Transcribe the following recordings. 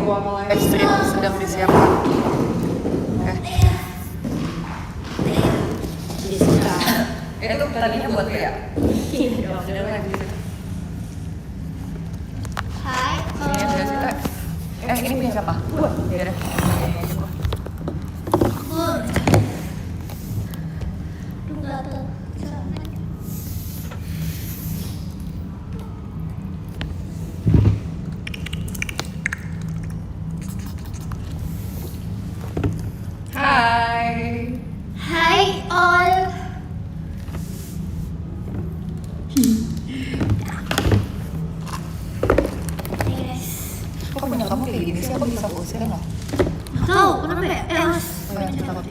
ruang live stream sedang disiapkan. Jessica. Itu tadinya buat Bea. Iya dong. Ada lagi. Hai. Ini Jessica. Ini punya siapa? Gua. Ya udah. Hai. Hai all. Kok punya kamu kayak gini sih? Aku bisa usir nggak? Tahu kenapa ya? Mas. Oh ya, takut.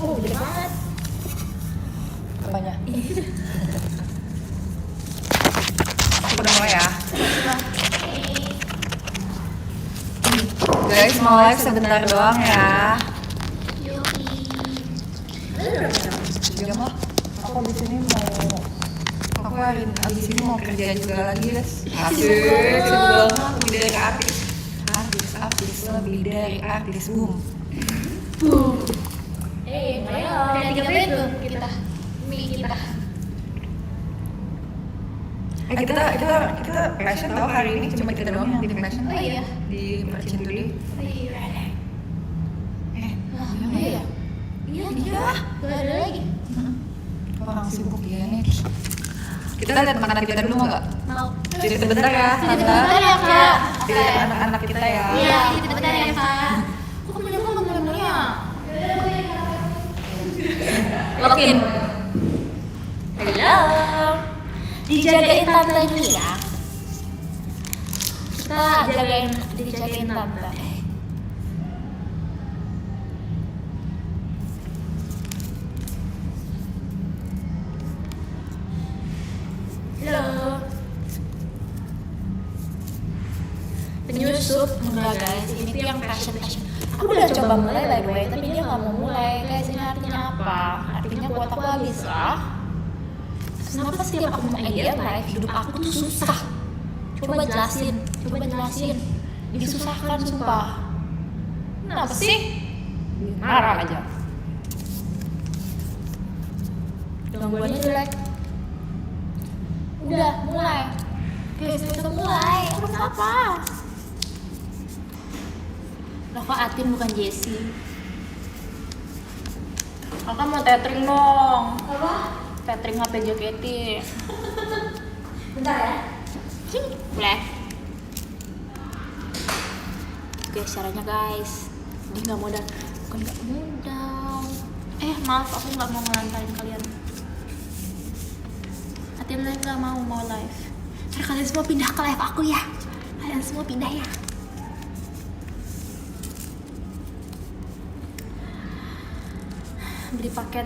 Oh, gede banget. Apanya? Aku udah mulai ya. Guys, mau live sebentar doang ya. Jam lah. Aku di sini mau. Aku abis ini mau kerja juga lagi, guys. Asik, sibuk banget. Lebih dari artis. Artis lebih dari artis. Boom. Ayo, udah 3 menit tuh kita. Kita passion tau hari ini cuma kita doang yang tim passion. Oh iya. Di Merchant Today. Iya. Iya. Iya. Gak ada lagi. Orang sibuk ya nih. Kita lihat makanan kita dulu mau nggak? Mau. Jadi sebentar ya, Sebentar ya, Kak. Jadi anak-anak kita ya. Iya, sebentar ya, Kak. Kok punya gua nggak punya? Lokin. Halo. Dijagain tante dulu ya. Kita dijagain tante. Halo. Penyusup enggak guys, ini tuh yang passion. Aku udah coba mulai by the way, tapi dia nggak mau mulai. Guys, ini artinya apa? Artinya kuota aku habis lah. Kenapa setiap aku mau edit live, hidup aku tuh susah. Coba jelasin. Disusahkan sumpah. Kenapa sih? Marah aja. Gangguannya jelek. Udah, mulai. Guys, udah mulai. Kenapa? Kok Atin bukan Jessie? Kakak mau tethering dong. Apa? Tethering HP JKT. Bentar ya. Boleh. Oke, caranya guys. Dia nggak modal. Bukan nggak modal. Maaf, aku nggak mau ngelantarin kalian. Atin live nggak mau live. Ntar kalian semua pindah ke live aku ya. Kalian semua pindah ya.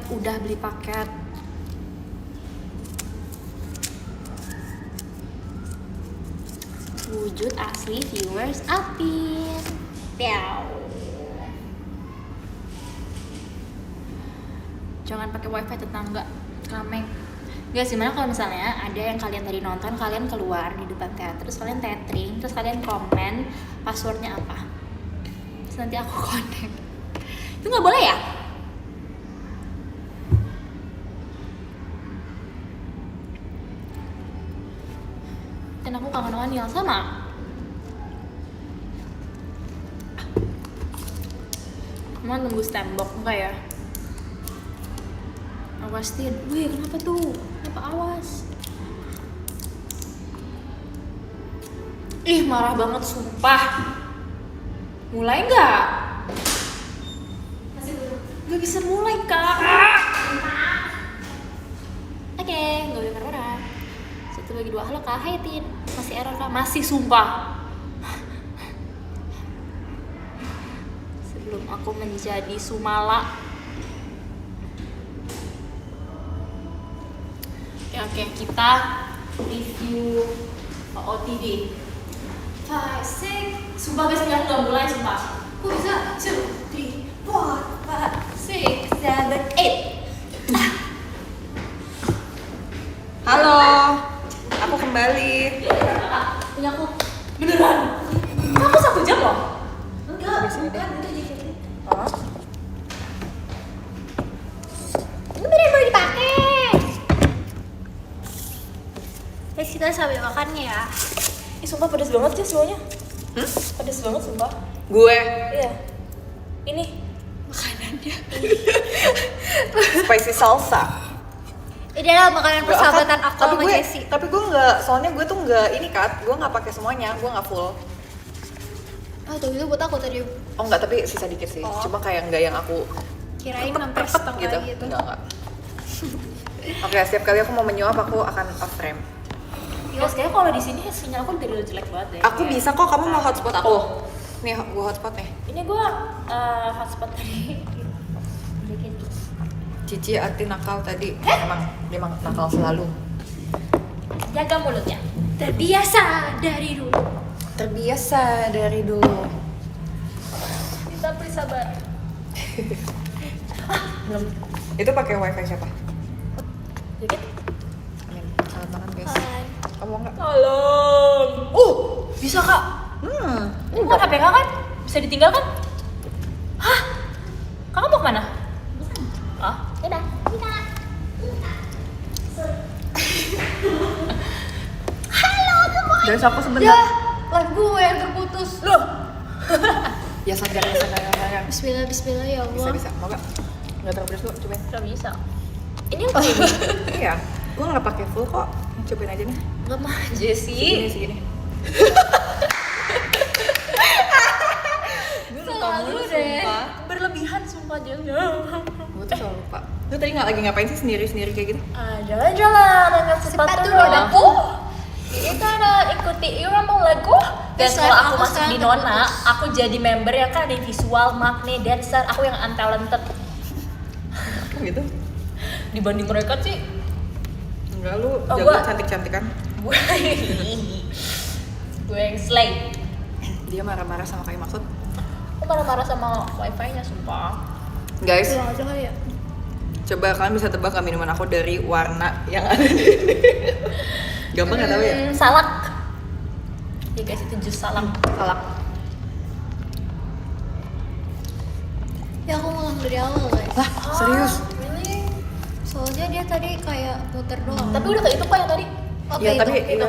Udah beli paket. Wujud asli viewers Apin. Piau. Jangan pakai wifi tetangga, kameng. Guys, gimana kalau misalnya ada yang kalian tadi nonton, kalian keluar di depan teater, terus kalian tethering, terus kalian komen passwordnya apa? Terus nanti aku connect. Itu nggak boleh ya? Dan aku kangen Wanil sama. Mau nunggu tembok enggak ya? Awasin. Wih, kenapa tuh? Kenapa awas? Ih, marah banget sumpah. Mulai nggak? Masih belum. Gak bisa mulai, Kak. Oke, nggak boleh marah. 1/2. Halo Kak, hai Tin. Masih error Kak? Masih sumpah. Sebelum aku menjadi Sumala. Oke, kita review OOTD. 5, 6. Sumpah guys, ini aku nggak mulai sumpah. Kok bisa? 2, 3, 4, 5, 6, 7, 8. Halo, aku kembali. Punya aku beneran. kita sambil makan ya. Ih sumpah pedes banget sih semuanya. Pedes banget sumpah. Gue Iya. Ini Makanannya. spicy salsa. Ini adalah makanan persahabatan aku sama Jessie. Tapi gue nggak, soalnya gue tuh nggak ini Kat, gue nggak pakai semuanya, gue nggak full. Oh tuh itu buat aku tadi. Oh nggak, tapi sisa dikit sih. Oh. Cuma kayak nggak yang aku Kirain hampir pepet setengah gitu. Enggak. Oke, setiap kali aku mau menyuap aku akan off frame. Guys, kayaknya kalau di sini sinyal aku dari jelek banget deh. Aku bisa kok, kamu mau hotspot aku. Nih, gue hotspot nih. Ini gua hotspot tadi. Dikit. Cici Ati nakal tadi. Emang nakal selalu. Jaga mulutnya. Terbiasa dari dulu. Terbiasa dari dulu. Kita beri sabar. Belum. Itu pakai wifi siapa? Dikit. Amin. Selamat makan guys. Hai. Kamu mau nggak? Tolong. Bisa kak. Ini bukan HP kakak kan? Bisa ditinggalkan? Hah? Kakak mau kemana? Ah, yaudah. Dari aku sebentar. Ya, lagu yang terputus. Loh. Ya sadar. Bismillah, bismillah ya Allah. Bisa. Mau nggak? Nggak terpedes dulu, cobain. Gak bisa. Ini yang paling Iya. Gue nggak pakai full kok. Cobain aja nih. Gak mah Jessie. Segini. Gue lupa Selalu mulu deh. sumpah. Berlebihan sumpah Jen. Gue tuh selalu lupa. Lu tadi nggak lagi ngapain sih sendiri kayak gitu? Jalan-jalan dengan sepatu Sepatu rodaku. Ini karena ikuti irama lagu. Dan Terus kalau aku aku masuk sekarang di Nona, terputus. aku jadi member yang kan ada visual, makne, dancer. Aku yang untalented. Gitu? Dibanding mereka sih, Enggak, lu Oh, jago gua- cantik-cantikan. gue yang slay. Dia marah-marah sama kayak maksud. Aku marah-marah sama wifi-nya sumpah. Guys, Pulang aja kali ya. coba kalian bisa tebak nggak minuman aku dari warna yang ada di gampang nggak tahu ya? Salak. Ya guys, itu jus salak. Salak. Ya aku ngulang dari awal guys. Lah, serius? Really? Soalnya dia tadi kayak muter doang. Tapi udah kayak itu kok yang tadi. Oke, Ya, itu, tapi itu. iya.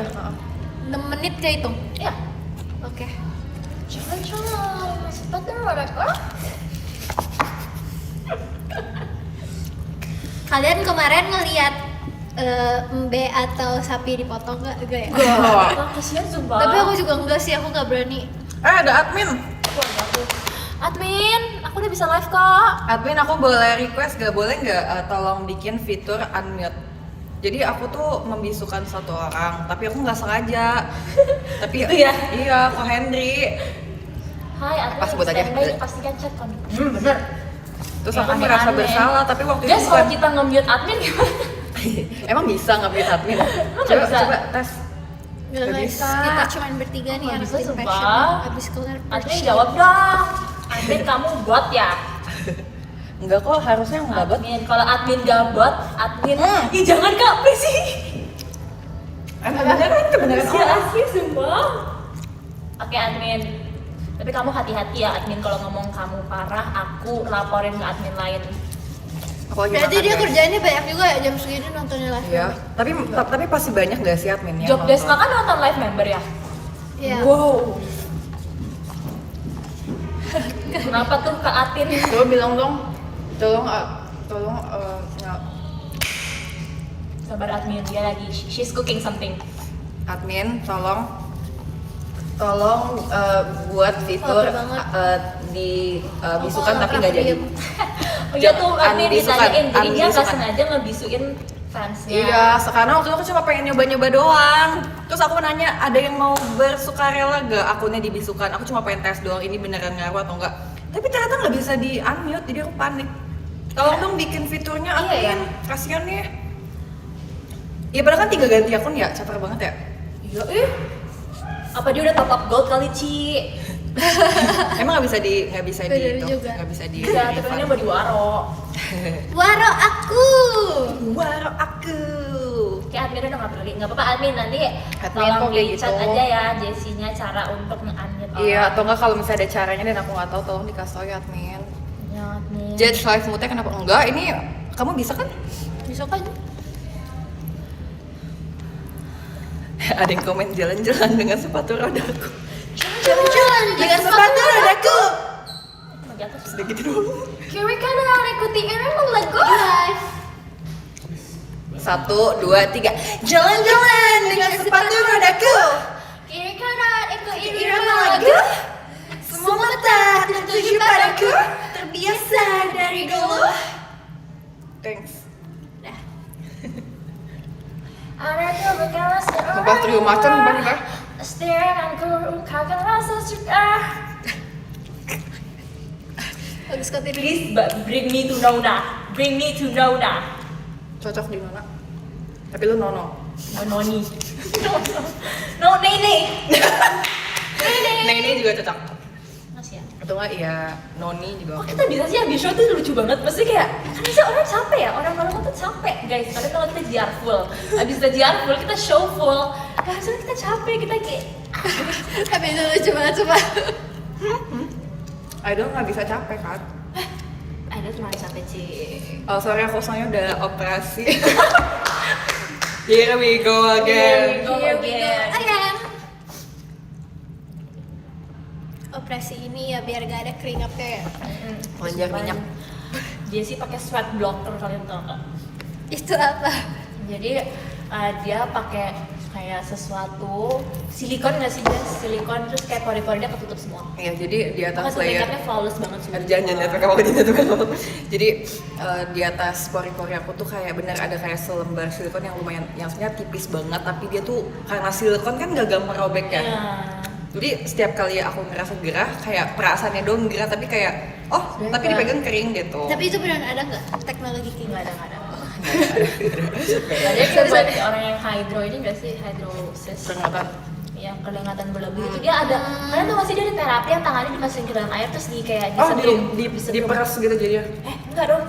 6 menit kayak itu. Ya. Oke. Jangan-jangan sepatu mereka. Kalian kemarin ngeliat mbe atau sapi dipotong nggak? Enggak ya? Wah, kasihan sumpah. Tapi aku juga enggak sih, aku nggak berani. Ada admin. Admin, aku udah bisa live kak. Admin, aku boleh request gak? Boleh nggak tolong bikin fitur unmute? Jadi aku tuh membisukan satu orang, tapi aku nggak sengaja. Tapi Itu ya? Iya, Kak Henry. Hai admin, Pas buat aja. standby, pastikan chat kan. Bener. Terus Yang aku merasa aneh-aneh. bersalah, tapi waktu Guys, itu kalau bukan. kita nge-mute admin gimana? Emang bisa nge-mute admin? nggak bisa? Coba tes. Nggak Nggak guys, bisa. kita cuma bertiga nih Nggak yang bisa, bikin sumpah. passion. Abis kelar Admin passion. jawab dong. Admin kamu bot ya? Enggak kok, harusnya nggak bot. Admin, kalau admin gak bot, admin Ih jangan kak, please sih. Beneran itu beneran Iya orang. asli sumpah. Oke admin, tapi kamu hati-hati ya admin, kalau ngomong kamu parah, aku laporin ke admin lain. Aku lagi Berarti makan, dia guys. kerjaannya banyak juga ya jam segini nontonnya live. Iya, tapi pasti banyak gak sih adminnya? Job desk kan nonton live member ya? Iya. Wow. Kenapa tuh Kak Atin? Coba bilang dong, tolong nggak. Sabar admin, dia lagi, she's cooking something. Admin, tolong buat fitur Lapar banget. bisukan Aku tapi nggak jadi. diem. Oh iya tuh Jangan admin bisukan, ditanyain, jadi dia nggak bisukan. sengaja ngebisuin fansnya. Iya, sekarang waktu itu aku cuma pengen nyoba-nyoba doang. Terus aku nanya, ada yang mau bersukarela gak akunnya dibisukan? Aku cuma pengen tes doang, ini beneran ngaruh atau enggak. Tapi ternyata nggak bisa di unmute, jadi aku panik. Tolong dong bikin fiturnya Iya, admin, ya. kasian nih. Ya padahal kan 3 ganti akun ya, caper banget ya. Iya apa dia udah top up gold kali Ci? Emang nggak bisa di Bener itu, juga. nggak bisa di. Bisa, tapi ini mau diwaro. Waro aku. Waro aku. Kayak admin udah nggak peduli, nggak apa-apa admin nanti Admin tolong kok kayak di chat gitu. aja ya Jessinya cara untuk nge-unmute orang. Iya, atau enggak kalau misalnya ada caranya dan aku nggak tahu, tolong dikasih tau ya admin. Ya, admin. Judge live mute kenapa enggak? Ini kamu bisa kan? Bisa kan? Ada yang komen jalan-jalan dengan sepatu rodaku. Jalan-jalan dengan sepatu rodaku. Lagi atas. Sudah gitu doang. Kiri kanan ikuti irama lagu. 1, 2, 3. Jalan-jalan dengan sepatu rodaku. Kiri kanan ikuti Irama lagu. Semua mata tertuju padaku. Terbiasa dari dulu. Thanks. Anakku berkelas Sumpah trio macan bener. Setiakanku ungkapkan rasa suka. Bagus kata ini. Please bring me to Nona. Bring me to Nona. Cocok di mana? Tapi lu nono. No Noni. No Nene. Nene juga cocok. Masih ya. Atau enggak ya Noni juga Kok oke. kita bisa sih habis show tuh lucu banget. Pasti kayak kan bisa orang capek ya. Orang tuh capek guys. Tapi kalau kita JR full. Habis kita JR full kita show full. Harusnya kita capek. Kita kayak Tapi itu lucu banget coba. Idol nggak bisa capek kan? ada cuma capek sih. Oh sorry aku soalnya udah operasi. Here we go again. Here we go Again. Operasi ini ya biar gak ada keringatnya ya. Kelenjar minyak. Dia sih pakai sweat blocker, kalian tau nggak? Itu apa? Jadi dia pakai kayak sesuatu silikon nggak sih guys? Silikon terus kayak pori-pori dia ketutup semua. Iya jadi di atas Makanya layer. makeupnya flawless banget sih. Jangan lihat mereka waktu itu kan. Jadi di atas pori-pori aku tuh kayak bener ada kayak selembar silikon yang lumayan, yang sebenarnya tipis banget, tapi dia tuh karena silikon kan gak gampang robek kan. Ya. Jadi setiap kali aku ngerasa gerah, kayak perasaannya doang gerah, tapi kayak oh Sebenarnya tapi dipegang kering gitu. Tapi itu beneran ada nggak teknologi kayak Nggak gitu? ada. Ada yang buat orang yang hydro ini nggak sih hydrosis? Peringatan. Yang kelihatan berlebih itu dia ada. Kalian tau nggak sih dia ada terapi yang tangannya dimasukin ke dalam air terus di kayak Oh disetrum. di peras gitu jadi. Enggak dong.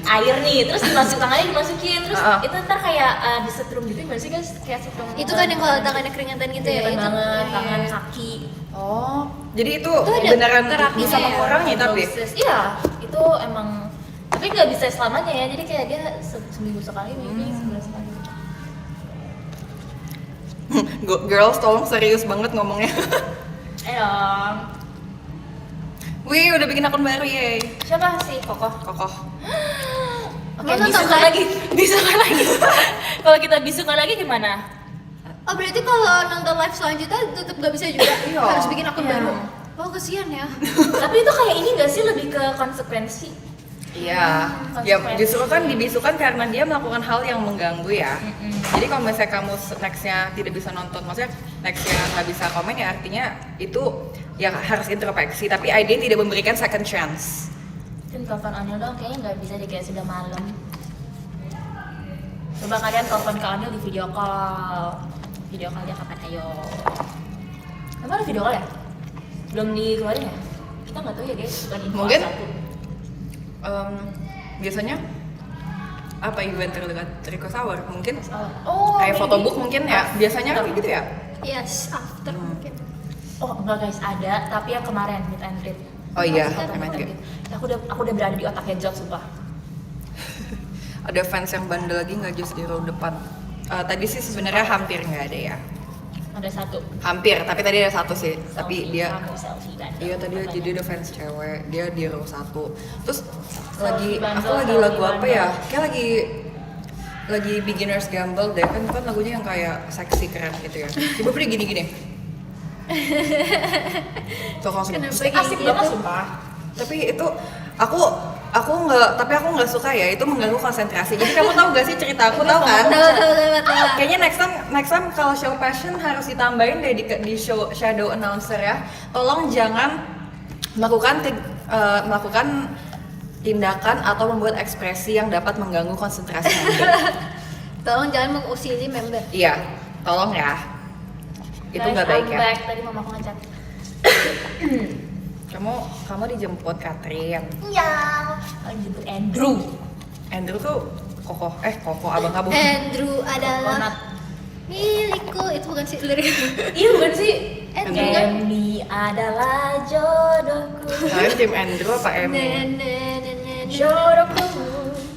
Air nih, terus tangannya dimasukin, terus itu ntar kayak disetrum gitu gimana sih guys? Kayak setrum. Itu kan yang kalau tangannya keringatan gitu ya? kelihatan Itu banget, iya. tangan, kaki. Oh jadi itu ada beneran terapinya bisa ya? mengurangi tapi. Hydrosis. Iya, itu emang tapi nggak bisa selamanya ya, jadi kayak dia seminggu sekali, maybe sebulan sekali. Girls tolong serius banget ngomongnya. Ayo, Wih udah bikin akun baru ye. siapa sih Kokoh? Kokoh. Oke, Mau nonton bisukan live? lagi, bisukan lagi. Kalau kita bisukan lagi gimana? Oh berarti kalau nonton live selanjutnya tetap gak bisa juga? Iya. Harus bikin akun Iya. baru? Oh kesian ya. Tapi itu kayak ini nggak sih, lebih ke konsekuensi? Iya, ya justru kan dibisukan karena dia melakukan hal yang mengganggu ya. Jadi kalau misalnya kamu nextnya tidak bisa nonton, maksudnya nextnya nggak bisa komen ya artinya itu ya harus introspeksi. Tapi ID tidak memberikan second chance. Mungkin telepon Anil dong, kayaknya nggak bisa deh, kayak sudah malam. Coba kalian telepon ke Anil di video call. Video call dia kapan? Ayo. Emang ada video call ya? Belum dikeluarin ya? Kita nggak tahu ya guys, bukan info Mungkin. satu. Biasanya apa event terdekat request hour mungkin Oh, kayak maybe. photobook mungkin ya biasanya kan kayak gitu ya. Yes, after mungkin. Oh enggak guys, ada, tapi yang kemarin meet and greet. Oh iya, Masih meet and greet. Aku udah berada di otaknya Jok, sumpah. Ada fans yang bandel lagi nggak just di row depan. Tadi sih sebenarnya hampir nggak ada ya. Ada satu. Hampir, tapi tadi ada satu sih. Tapi Selfie, dia kamu selfie kan. iya tadi Katanya. jadi ada fans cewek, dia di row 1. Terus Selfie aku bandel, lagi selfie lagu apa ya? bandel. Kayak lagi beginners gamble deh kan lagunya yang kayak seksi keren gitu ya. Coba beli gini-gini. Tuh langsung. Kenapa Asik kayak gitu? banget sumpah. Tapi itu aku nggak suka ya, itu mengganggu konsentrasi. Jadi kamu tahu gak sih cerita aku tahu kan? Tahu. Kayaknya next time kalau show passion harus ditambahin deh di show shadow announcer ya. Tolong jangan melakukan tindakan atau membuat ekspresi yang dapat mengganggu konsentrasi member. Tolong jangan mengusili member. Iya, tolong ya. Itu Guys, nggak baik I'm ya. back. Tadi mama aku ngechat. Kamu dijemput Katrin. Iya. Aku jemput Andrew. Andrew tuh kokoh abang kamu. Andrew adalah Coconut. milikku. Itu bukan sih lirik. Iya bukan sih? Andrew kan? Emi adalah jodohku. Kalian tim Andrew apa Emmy? Jodohku.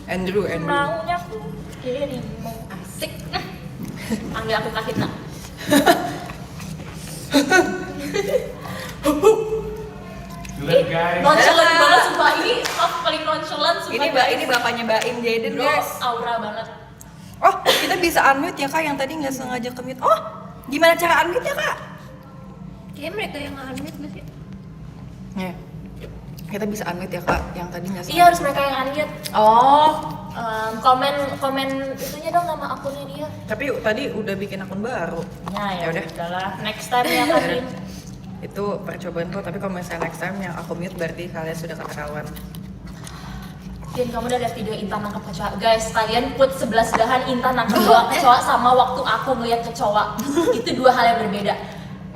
Andrew. Maunya ku dirimu. Asik. Panggil aku Kahitna. Lihat guys. Nonchalant banget sumpah, ini paling nonchalant sumpah. Ini bapaknya Baim Jaden Bro, guys. aura banget. Oh, kita bisa unmute ya kak, yang tadi nggak sengaja ke-mute. Oh, gimana cara unmute ya kak? Kayaknya mereka yang unmute gak sih? Ya, kita bisa unmute ya kak, yang tadi nggak sengaja. Iya, harus mereka yang unmute. Oh, Komen itunya dong nama akunnya dia. tapi tadi udah bikin akun baru. Nah, Ya ya udah. udahlah. Next time ya Karin. Itu percobaan tuh, tapi kalau misalnya next time yang aku mute berarti kalian sudah ketahuan. Dan kamu udah lihat video Intan nangkep kecoa. Guys, kalian put sebelah sebelahan Intan nangkep kecoa sama waktu aku ngeliat kecoa. Itu dua hal yang berbeda.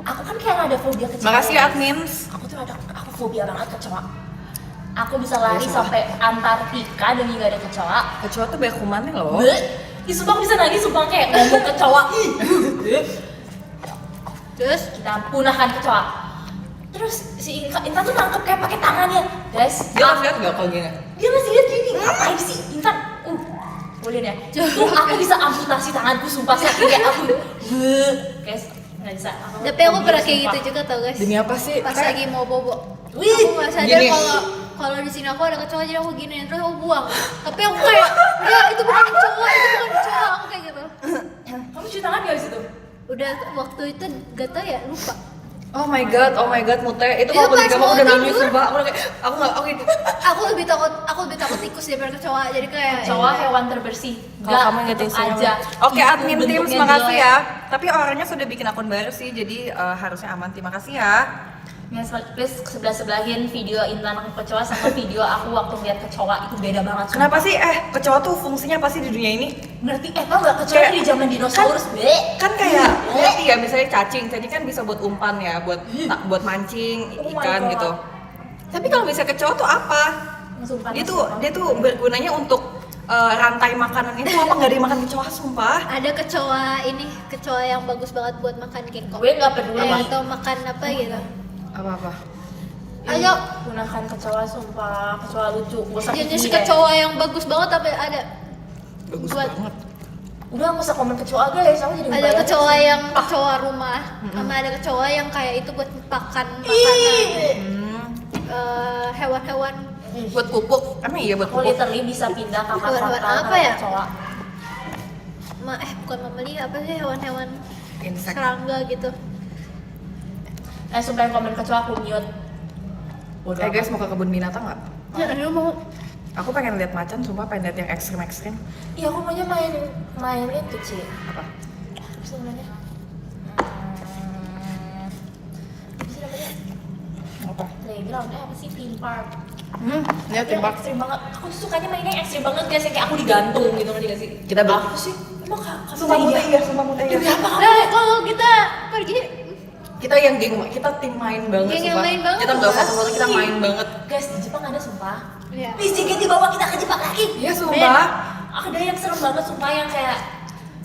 Aku kan kayak ada fobia kecoa. Makasih ya admins. Aku fobia banget kecoa. Aku bisa lari Ya, sampai Antartika demi gak ada kecoa. Kecoa tuh banyak kumannya loh. Bleh. Ih, sumpah aku bisa nangis, sumpah kayak ngomong kecoa. Terus kita punahkan kecoa. Terus si Intan tuh nangkep kayak pakai tangannya. Guys, Dia lihat nggak kalau gini? dia masih lihat gini. Ngapain sih Intan? Boleh deh. Tuh aku bisa amputasi tanganku, sumpah sakit aku. Guys, nggak bisa. Tapi aku pernah kayak sumpah. gitu juga tau guys. Demi apa sih? Pas Kayak- lagi mau bobo. Wih, Aku nggak sadar gini. kalau di sini aku ada kecoa, jadi aku gini terus aku buang. Tapi aku kayak, ya itu bukan kecoa, itu bukan kecoa. Aku kayak gitu. Kamu cuci tangan gak di situ? Udah waktu itu gak tau ya, lupa. Oh my god, Mute. Itu Itu kalau beli pas kamu mau udah nangis tidur. sumpah. Aku udah kayak, aku nggak, oke. Aku lebih takut tikus daripada kecoa. Jadi kayak Kecoa hewan terbersih. Kalau kamu nggak tetep tahu aja. Oke, Itu admin tim, bentuknya makasih jelek. ya. Tapi orangnya sudah bikin akun baru sih, jadi harusnya aman. Terima kasih ya. Ya, please sebelah-sebelahin video Intan nangkep kecoa sama video aku waktu ngeliat kecoa, itu beda banget. sumpah. Kenapa sih? Kecoa tuh fungsinya apa sih di dunia ini? Ngerti? Tau gak kecoa Kayak- di zaman dinosaurus? Kan kayak ngerti ya, misalnya cacing kan bisa buat umpan ya, buat mancing Oh my ikan God. gitu. Tapi kalau misalnya kecoa tuh apa? Sumpah, Dia tuh bergunanya untuk rantai makanan itu apa, nggak dimakan kecoa sumpah. ada kecoa ini, kecoa yang bagus banget buat makan kingkong. Gue nggak peduli. Atau makan apa gitu. Apa? Ayo, Gunakan kecoa, sumpah. Kecoa lucu. Gue sakit jenis gigi deh. kecoa yang bagus banget tapi ada. Bagus Buat- banget. Udah nggak usah komen kecoa guys, aku jadi Ada bayangin kecoa sih. yang kecoa rumah, sama ada kecoa yang kayak itu buat makan makanan. Hewan-hewan. Buat pupuk. Emang iya buat Aku pupuk. literally bisa pindah kakak Hewan-hewan kakak apa ya? kecoa. Bukan mamalia, apa sih hewan-hewan Insek. serangga gitu. Sumpah yang komen kecoa aku mute. Bodoh Guys, amat. mau ke kebun binatang nggak? Ya, lu mau Aku pengen lihat macan, sumpah pengen lihat yang ekstrim. Iya, aku maunya main itu sih. Apa? Apa sih namanya? Apa sih namanya? Apa? Playground, apa sih? Theme park. Lihat Yang timbak. ekstrim banget. Aku tuh sukanya mainnya yang ekstrim banget guys, yang kayak aku digantung gitu, ngerti gak sih? Kita ber- Apa sih? Emang kamu Sumpah Mute iya, sumpah Mute iya. Demi apa? Nah, kalau kita pergi Kita yang geng, kita tim main banget Geng yang sumpah. main banget, Kita nggak sumpah. foto-foto, kita main banget. Guys, di Jepang ada sumpah. Iya. Please jangan dibawa kita ke Jepang lagi. Iya sumpah. Ada yang serem banget sumpah yang kayak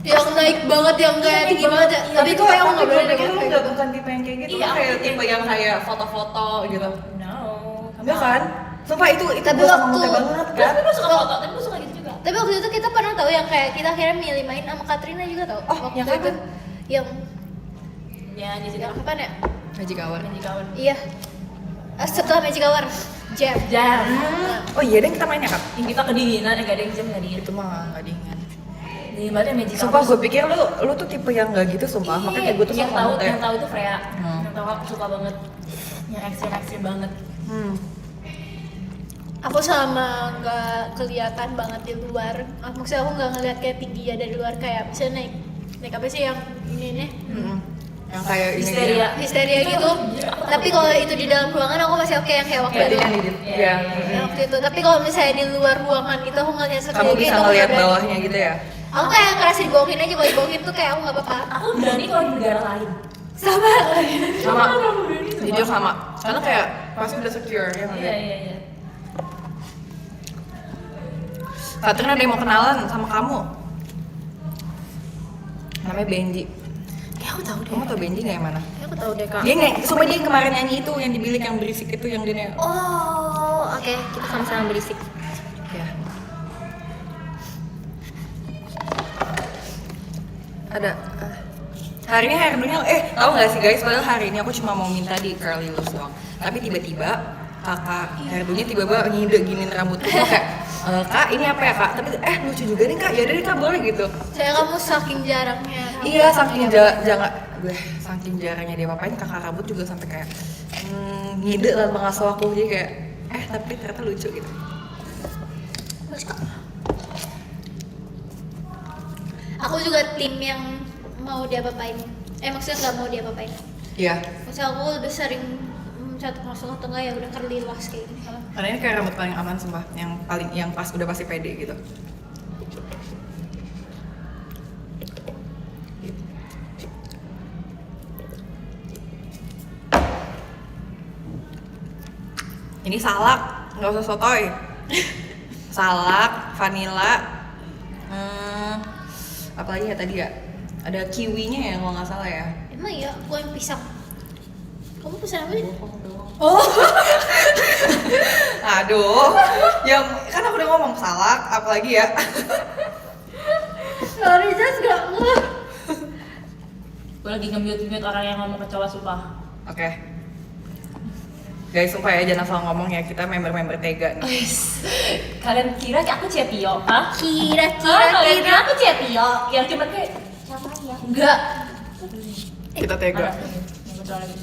yang naik banget, yang kayak Iya, tinggi naik banget. banget. Iya, Tapi kok yang nggak boleh Tapi kayak lu gitu. nggak bukan tipe yang kayak gitu, Iya, lu kayak aku tipe yang kayak foto-foto gitu. no. Enggak kan? Sumpah itu Tapi gua sama waktu- Mute banget Kan kan? tapi gue suka foto, tapi gue suka gitu juga. Tapi waktu itu kita pernah tahu yang kayak kita akhirnya milih main sama Katrina juga tau. Oh, waktu yang itu kapan? yang Ya, di situ yang kapan ya? Magic Hour. Magic Hour. Iya. Setelah Magic Hour, Jam. Jam. Oh iya deh, kita mainnya kan? Yang kita kedinginan, gak ada yang jam gak dingin. Itu mah nggak dingin. Di mana Magic Sumpah Hour? gue pikir lu tuh tipe yang nggak gitu sumpah. Makanya kayak gue tuh yang sama tahu, Mute. yang tahu itu Freya. Hmm. Yang tahu aku suka banget. Yang ekstrim banget. Aku selama nggak kelihatan banget di luar, maksudnya aku nggak ngeliat kayak tinggi ya dari luar, kayak bisa naik apa sih yang ini nih Yang kayak ini. Histeria. histeria gitu. Tapi kalau itu di dalam ruangan aku masih oke yang kayak waktu Berarti itu. yang di Iya, Iya. iya. Yang waktu itu. Tapi kalau misalnya di luar ruangan itu aku ngeliat Kamu sekali bisa aku ngeliat nggak berani. bawahnya gitu ya? Aku kayak ngerasa dibohongin aja, kalau dibohongin tuh kayak aku nggak apa-apa. Aku berani kalau di negara lain. Sama. Sama. Jujur sama. Karena kayak pasti udah secure ya nggak? Iya, iya, iya. Katrina ada yang mau kenalan sama kamu. Namanya Benji. Ya aku tahu deh. Kamu tau Benji nggak yang mana? Ya aku tahu deh kak. Dia nggak, sumpah dia yang kemarin nyanyi itu yang di bilik yang berisik itu yang dia. Oh, oke. Kita sama-sama berisik. Ya. Ada. Hari ini hairdo-nya, tahu nggak sih guys, padahal hari ini aku cuma mau minta di curly loose doang. Tapi tiba-tiba kakak hairdo-nya tiba-tiba ngide giniin rambutku kayak, kak ini apa ya kak? Tapi lucu juga nih kak, yaudah deh kak boleh gitu. Saya kamu saking jarangnya. Iya saking jarangnya dia apain kakak rambut juga sampai kayak ngide lah mengasuh aku jadi kayak tapi ternyata lucu gitu. Aku juga tim yang mau diapa-apain. Maksudnya nggak mau diapa-apain. Iya. Maksudnya aku lebih sering satu masuk atau enggak ya udah curly luas kayak gini. Karena ini kayak rambut paling aman sumpah, yang pas udah pasti pede gitu. Ini salak, nggak usah sotoy. Salak, vanilla, apalagi ya tadi ya? Ada kiwinya ya kalau nggak salah ya. Emang iya, aku yang pisang. Kamu pesan apa sih? Oh, aduh, yang kan aku udah ngomong salak, apalagi ya? Sorry, just gak ngeh. Gue lagi nge-mute orang yang ngomong kecoa sumpah. Oke. Guys, sumpah ya jangan asal ngomong ya, kita member-member tega nih. Kalian kira aku Cepio? Hah? Kira-kira Kalian kira aku Cepio? Yang cuma kayak siapa ya? Enggak. Kita tega. Mana? Yang kecoa lagi.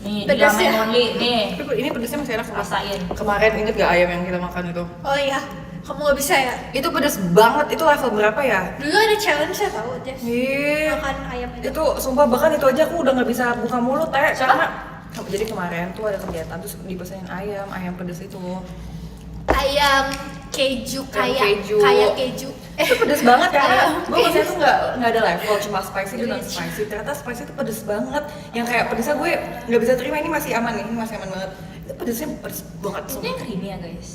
Nih, di Pedas ramen ya? only, nih. Tapi ini pedesnya masih enak sumpah. Rasain. Kemarin inget gak ayam yang kita makan itu? Oh iya, kamu gak bisa ya? Itu pedes banget, itu level berapa ya? Dulu ada challenge saya tahu Jess. Ih, Makan ayam itu sumpah bahkan itu aja aku udah nggak bisa buka mulut Siapa? karena jadi kemarin tuh ada kegiatan terus dipesanin ayam pedes itu. Ayam keju kayak keju. kayak keju. Itu pedes banget karena Ayam gue maksudnya tuh nggak ada level cuma spicy dan non spicy, ternyata spicy itu pedes banget yang kayak pedesnya gue nggak bisa terima. Ini masih aman nih, ini masih aman banget. Itu pedesnya pedes banget Ini sumpah. yang creamy ya guys?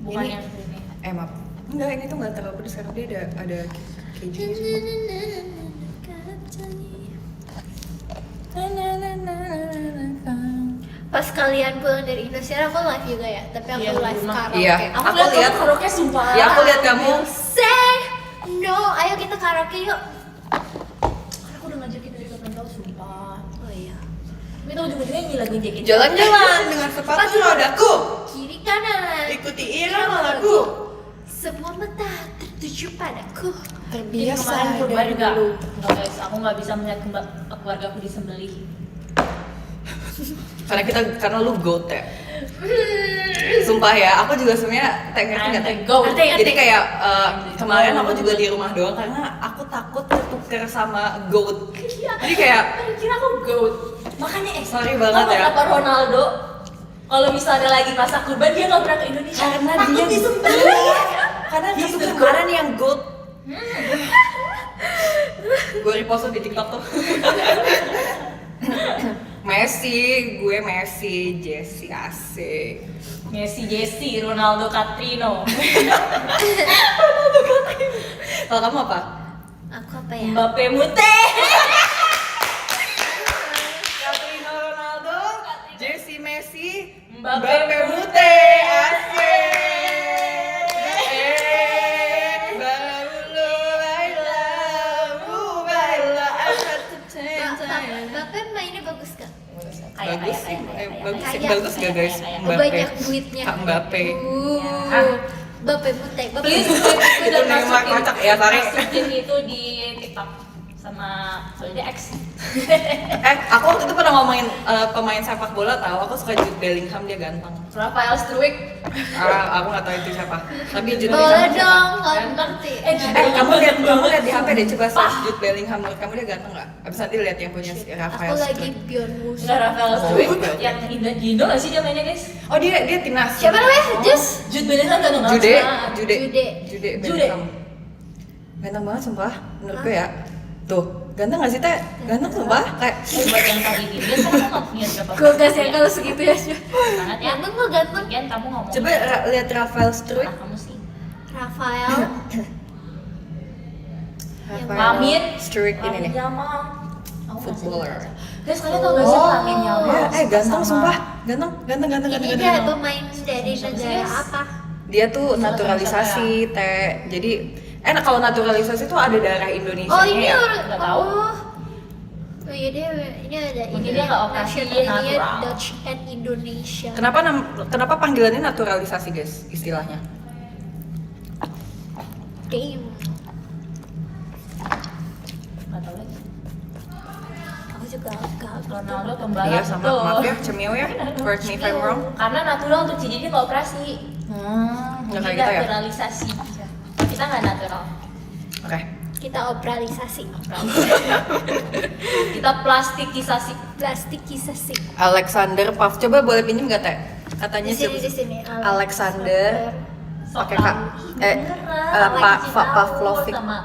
Bukan Ini- yang creamy. Maaf, enggak, ini tuh nggak terlalu pedes karena dia ada kejunya semua. Pas kalian pulang dari Indonesia, aku live juga ya, tapi aku Iya, di live rumah. karaoke. Iya. Aku Aku lihat lihat. kamu karaoke sumpah. Ya aku lihat kamu. Say no, ayo kita karaoke yuk. Karena aku udah ngajakin dari kapan tau sumpah. Oh iya. Tapi tau ujung-ujungnya nyanyi lagu JKT. Jalan-jalan dengan sepatu rodaku, Kiri kanan. ikuti irama lagu. Semua mata tertuju padaku. Jadi kemarin kurban juga. Enggak guys, aku nggak bisa melihat keluarga aku disembelih. Karena lu goat ya. Sumpah ya, aku juga sebenarnya ngerti nggak teh? Goat. Jadi kayak kemarin aku juga di rumah doang karena aku takut ketuker sama goat. Jadi kayak Kira aku goat. Makanya Sorry banget tahu ya. kenapa Ronaldo kalau misalnya lagi masa kurban dia nggak pernah ke Indonesia karena takut dia disembelih. karena He's itu the kemarin yang goat. Gue repost di TikTok tuh. gue Messi, Jesse asik. Messi, Jesse, Ronaldo, Catrino, Kalau kamu apa? Aku apa ya? Mbappe, Mute. Catrino Ronaldo, Jesse Messi, Mbappe Mute, asik. Bapak mainnya bagus gak? Bagus sih, bagus sih, Kayak- bagus gak guys? Banyak duitnya. Kak Mbappe. Bapak Mute, Bapak Please, Itu dan nama kocak ya, Sari. masukin itu di TikTok sama soalnya X. Aku waktu itu pernah ngomongin pemain sepak bola tahu, aku suka Jude Bellingham, dia ganteng. Rafael Struijk. Aku nggak tahu itu siapa. Tapi Jude boleh Bellingham siapa? dong, kalau Ganteng. ngerti. Kamu lihat di HP deh, coba search Jude Bellingham. Menurut kamu dia ganteng nggak? Abis nanti lihat yang punya si Rafael Aku lagi Struijk. Bjorn Woo. Enggak Rafael Struijk Oh. yang di Indo nggak sih dia mainnya guys? Oh dia timnas. Siapa namanya? Just Jude Bellingham kan nggak Jude Bellingham. Ganteng banget sumpah, menurut gue ya. Tuh, ganteng nggak sih teh? Ganteng sumpah, kayak buat yang tadi ini dia kan nggak punya berapa gue gak sih kalau segitu ya. banget ya. Ganteng kok ganteng. Bagian kamu ngomong. coba lihat Rafael Struijk. Nah, kamu sih. Rafael. Lamin. Struijk ini nih. Yamal. Footballer. Guys kalian tau gak sih Lamin Yamal? Ganteng sama- sumpah, ganteng. Ini dia pemain dari negara apa? Dia tuh naturalisasi teh, jadi Kalau naturalisasi tuh ada darah Indonesia. Oh ini ya? Nggak tahu. Oh iya dia ini ada Mungkin dia nggak operasi nationality natural. Dutch and Indonesia. Kenapa panggilannya naturalisasi guys istilahnya? Damn. Nggak tahu lagi. Aku juga agak Ronaldo pembalap. Iya sama tuh. maaf ya cemil ya. Correct me if I'm wrong. Karena natural tuh jadi dia nggak operasi. Nggak Jadi kayak gitu ya? naturalisasi. Kita nggak natural. Oke. kita operalisasi. Kita plastikisasi. Plastikisasi. Alexander Paf, coba boleh pinjem nggak teh? Katanya Di sini di sini. Alexander pakai kak Pavlovic. Sama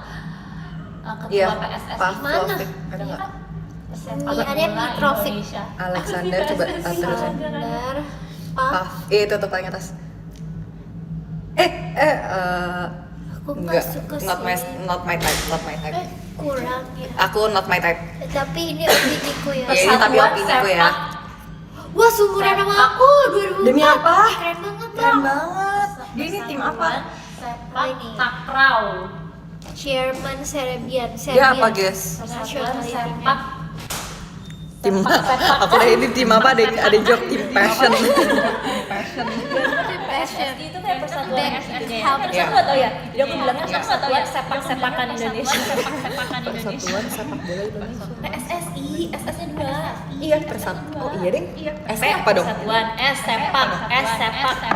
Iya, ketua PSSI Pavlovic. Ada nggak? Ini ada Mitrovic. Alexander coba terus. Alexander Paf. Itu tuh paling atas. Aku Enggak, nggak suka not my type. Kurang ya. Aku not my type. Tapi ini opiniku ya. Iya, ini tapi opiniku ya. Wah, seumuran sama aku 2004. Demi apa? Keren banget Keren dong. banget. Dia ini tim apa? Sepak Ini. takraw. Chairman Serbian. Dia apa guys? Nationality. Sepak Tim aku udah ini tim apa? Ada job tim passion. Passion. itu kayak persatuan SSG. Beckham. Terus aku nggak tahu ya. Jadi aku bilangnya persatuan sepak-sepakan Indonesia. Persatuan sepak bola Indonesia. PSSI, SS-nya 2. Iya, persatuan. Oh iya deh. S apa dong? Persatuan S sepak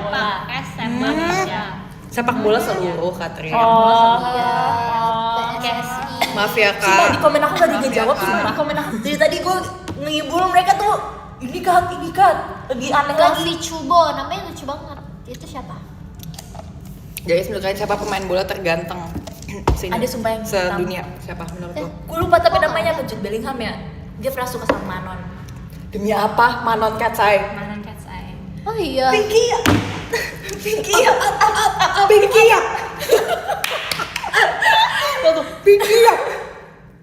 bola. Indonesia. Sepak bola seluruh Katria. Iya. Oke. PSSI. Maaf ya Sumpah di kak. komen aku gak ada yang jawab, sumpah di komen aku. Dari tadi gue ngibul mereka tuh ini kan. Lebih aneh lagi. Lagi Chubo, namanya lucu banget. Itu siapa? Jadi menurut siapa pemain bola terganteng? Sini. Ada sumpah yang sedunia. Siapa menurut lo? Gue lupa tapi namanya Jude Bellingham ya. Dia pernah suka sama Manon. Demi apa? Manon Katsai. Manon Cats Eye. Oh iya. Pinky ya. Pinky ya. Pinky ya. Pinky ya.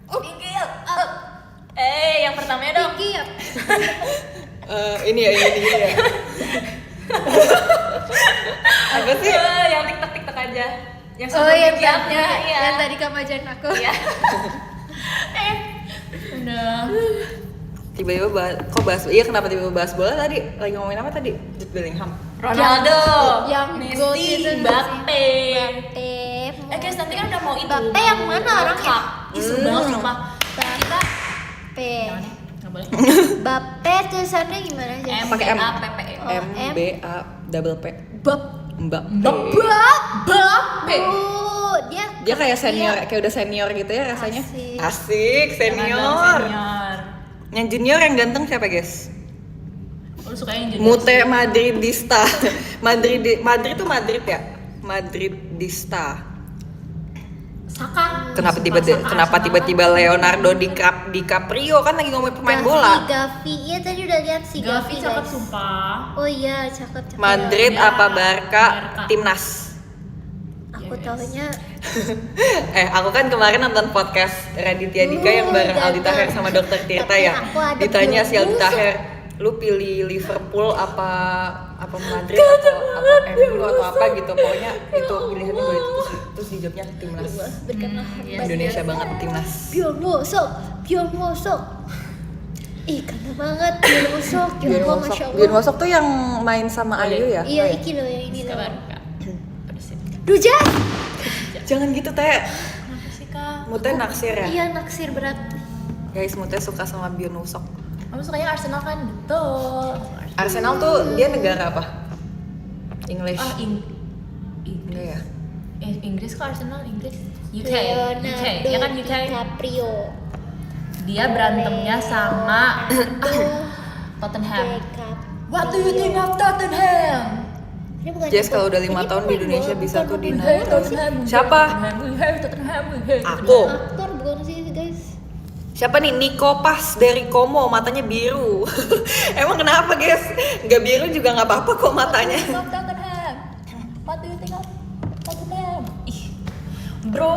Pinky ya. Yang pertamanya dong. Pinky ya. Ini ya. Apa sih? Yang TikTok aja. Yang Oh yang giatnya, tadi, yang tadi kamu ajarin aku. Iya. Udah. Tiba-tiba bahas. Iya, kenapa tiba-tiba bahas bola tadi? Lagi ngomongin apa tadi? Jude Bellingham. Ronaldo, yang goat Messi, itu Mbappe. Mbappe. Guys, nanti kan udah mau itu. Mbappe yang mana orangnya? Isu banget sumpah. Kita Mbappe. nggak boleh. Mbappe tulisannya gimana aja? Pakai M. Mbappe. MBA Bap. Mbak. Mbappe. Oh, Dia kayak senior, kayak udah senior gitu ya rasanya. Asik. Asik, senior. Yang junior yang ganteng siapa, guys? Lu suka yang junior? Mute Madridista. Madrid tuh Madrid ya? Madridista. Saka. Kenapa tiba-tiba Leonardo DiCaprio kan lagi ngomongin pemain bola? Gavi, iya tadi udah lihat si Gavi Gavi cakep guys. sumpah. Oh iya, cakep. Madrid Ya, apa Barca? Barca. Timnas. Aku Yes. tahunya Aku kan kemarin nonton podcast Raditya Dika yang bareng Aldi Taher sama Dr. Tirta Tapi ya. aku ada Ditanya si Aldi busuk. Taher, lu pilih Liverpool apa Madrid atau MU atau apa gitu. Pokoknya itu pilihannya gue itu terus dijawabnya timnas. Indonesia banget timnas. Bjorn Wosok. Ih, keren banget Bjorn Wosok. Masya Allah. Bjorn Wosok tuh yang main sama Ayu ya? Iya, iki loh yang ini loh. Barca. Persib. Dujan. Jangan gitu teh. Kenapa sih kak? Mute naksir ya? Iya, naksir berat. Guys, Mute suka sama Bjorn Wosok. Kamu sukanya Arsenal kan? Betul. Arsenal tuh dia negara apa? English. Enggak ya? Inggris kok Arsenal Inggris. UK. Leonardo Ya kan UK. DiCaprio. Dia berantemnya sama Tottenham. What do you think of Tottenham? Ini bukan Jess kalau udah 5 ini tahun di pemain Indonesia bola, bisa bukan tuh pemain dinaik. bola sih. Siapa? Tottenham. Aku. Aktor bukan sih guys. Siapa nih? Nico Pas dari Como, matanya biru. Emang kenapa guys? Nggak biru juga nggak apa-apa kok matanya. Tottenham. What do you think of Tottenham? Ih, bro,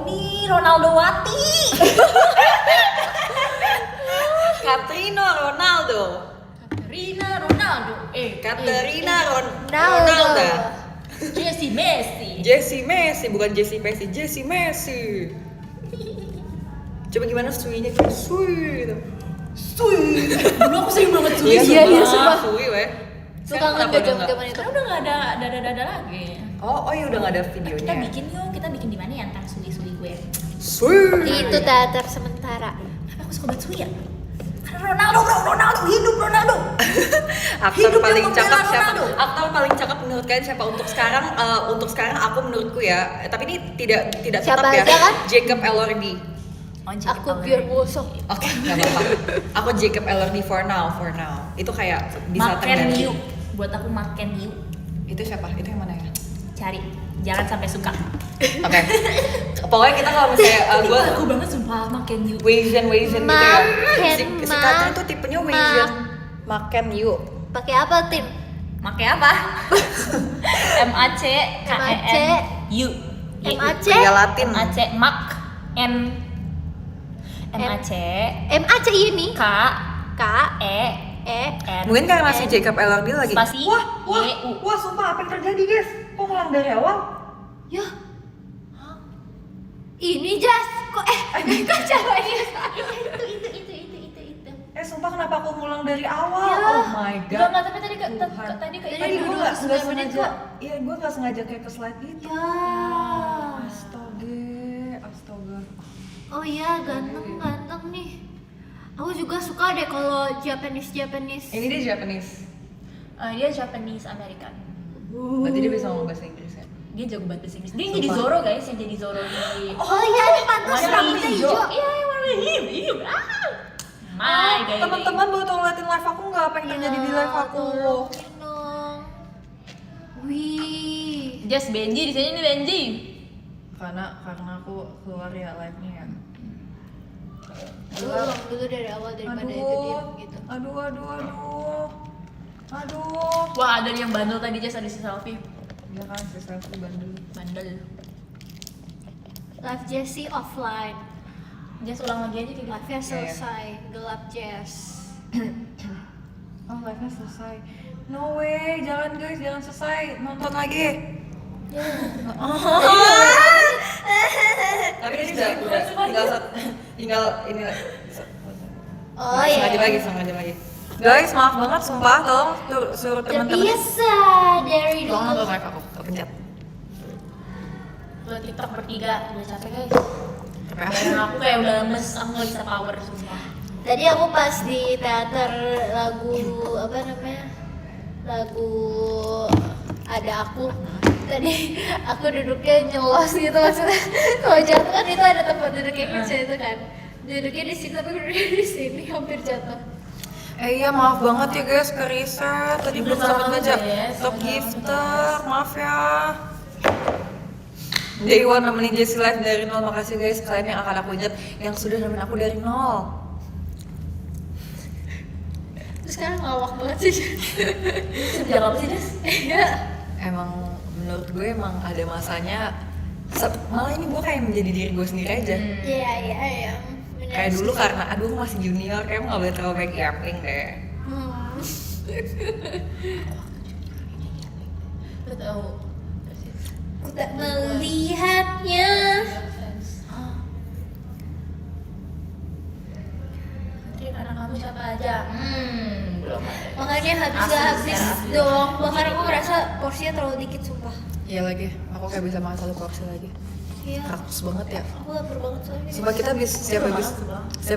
nih Ronaldo Wati. Katrina Ronaldo. Katerina Ronaldo. Katerina Ronaldo. Ronaldo. Jessie Messi, bukan Jessie Messi, Jessie Messi. Coba gimana sui-nya guys? Sui gitu. Dulu aku sering banget cuy. Iya, sumpah. Sui weh. Suka nggak zaman itu. Kan udah nggak ada lagi. Oh ya udah nggak ada Kita videonya. kita bikin di mana ya ntar suli gue. Sui. Itu teater sementara. Tapi aku suka banget suli ya. Karena Ronaldo hidup Ronaldo. Aktor Hidup paling yang cakep membela siapa? Ronaldo. Aktor paling cakep menurut kalian siapa untuk sekarang? Untuk sekarang aku menurutku ya, tapi ini tidak Siapa tetap ya. aja kan? Jacob Elordi. Aku biar bosok. Oke, nggak apa-apa. Aku Jacob Elordi for now. Itu kayak bisa Makan terganti. Yu. Buat aku makan Yu. Itu siapa? Itu yang mana ya? Cari. Jangan sampai suka. Oke. Pokoknya kita kalau misalnya gue Aku banget sumpah makan Yu. Wasian gitu ya. Makan, Si Katrin tuh tipenya Wasian. Makan yuk. Pakai apa tim? Pakai apa? MACKEN U. MAC Gaya Latin. MAC mak N MAC MAC ini K K E E N Mungkin karena si Jacob Elordi lagi. Spasi YU. Wah, sumpah apa yang terjadi guys? Kok ngulang dari awal? ya ini Jas kok kacau ini itu Sumpah kenapa aku ngulang dari awal? Ya. Oh my Enggak god. tapi tadi Tuhan. tadi Tadi gue nggak sengaja. Iya, gue nggak sengaja kayak ke slide itu. ya Astaga. oh ya ganteng nih aku juga suka deh kalau Japanese Ini dia Japanese. dia Japanese American. Berarti dia bisa ngomong bahasa Inggris ya? Dia jago banget bahasa Inggris. Dia yang jadi Zoro guys, yang jadi Zoro di oh iya ini pantas warna rambutnya hijau Iya, yang warna hijau. My guys. Teman-teman baru tau ngeliatin live aku nggak? Apa yang terjadi di live aku? tolongin dong wih Just Benji di sini nih Benji. Karena aku keluar ya live-nya ya. lu ulang dulu dari awal daripada itu diam gitu Aduh. Wah, ada yang bandel tadi Just ada si selfie. Iya kan, si selfie bandel. Live Jessie offline Just ulang lagi aja kayak gitu. live-nya selesai gelap Jess Oh, live-nya selesai. No way, jangan guys, jangan selesai. Nonton lagi. Tapi ini udah tinggal ini lagi. oh iya Sengaja lagi. Guys, maaf banget sumpah, tolong suruh teman-teman. terbiasa dari Tolong dulu nonton live aku, kepencet. Buat TikTok bertiga udah capek guys. Capek. Dan aku kayak udah lemes, aku nggak bisa power sumpah. tadi aku pas di teater lagu apa namanya lagu ada aku tadi aku duduknya nyelos gitu maksudnya kalau jatuh kan itu ada tempat duduknya kecil itu kan duduknya di situ tapi duduknya di sini hampir jatuh Iya maaf banget ya guys ke riset tadi belum sempat baca top gifter maaf ya. Day one nemenin Jessie live dari nol, makasih guys kalian yang akan aku ingat yang sudah nemenin aku dari nol. terus sekarang ngawak banget sih Sejak apa sih Des? iya Emang menurut gue emang ada masanya malah ini gue kayak menjadi diri gue sendiri aja. iya benar Kayak dulu sih. karena aduh masih junior kayak nggak boleh terlalu baik yaping deh. Lu tahu? Aku tak melihatnya Karena kamu siapa aja? Belum ada. makanya habis doang bahkan aku ngerasa porsinya terlalu dikit sumpah Iya lagi, aku kayak bisa makan satu porsi lagi. iya Rakus banget ya. aku lapar banget soalnya Sumpah kita setiap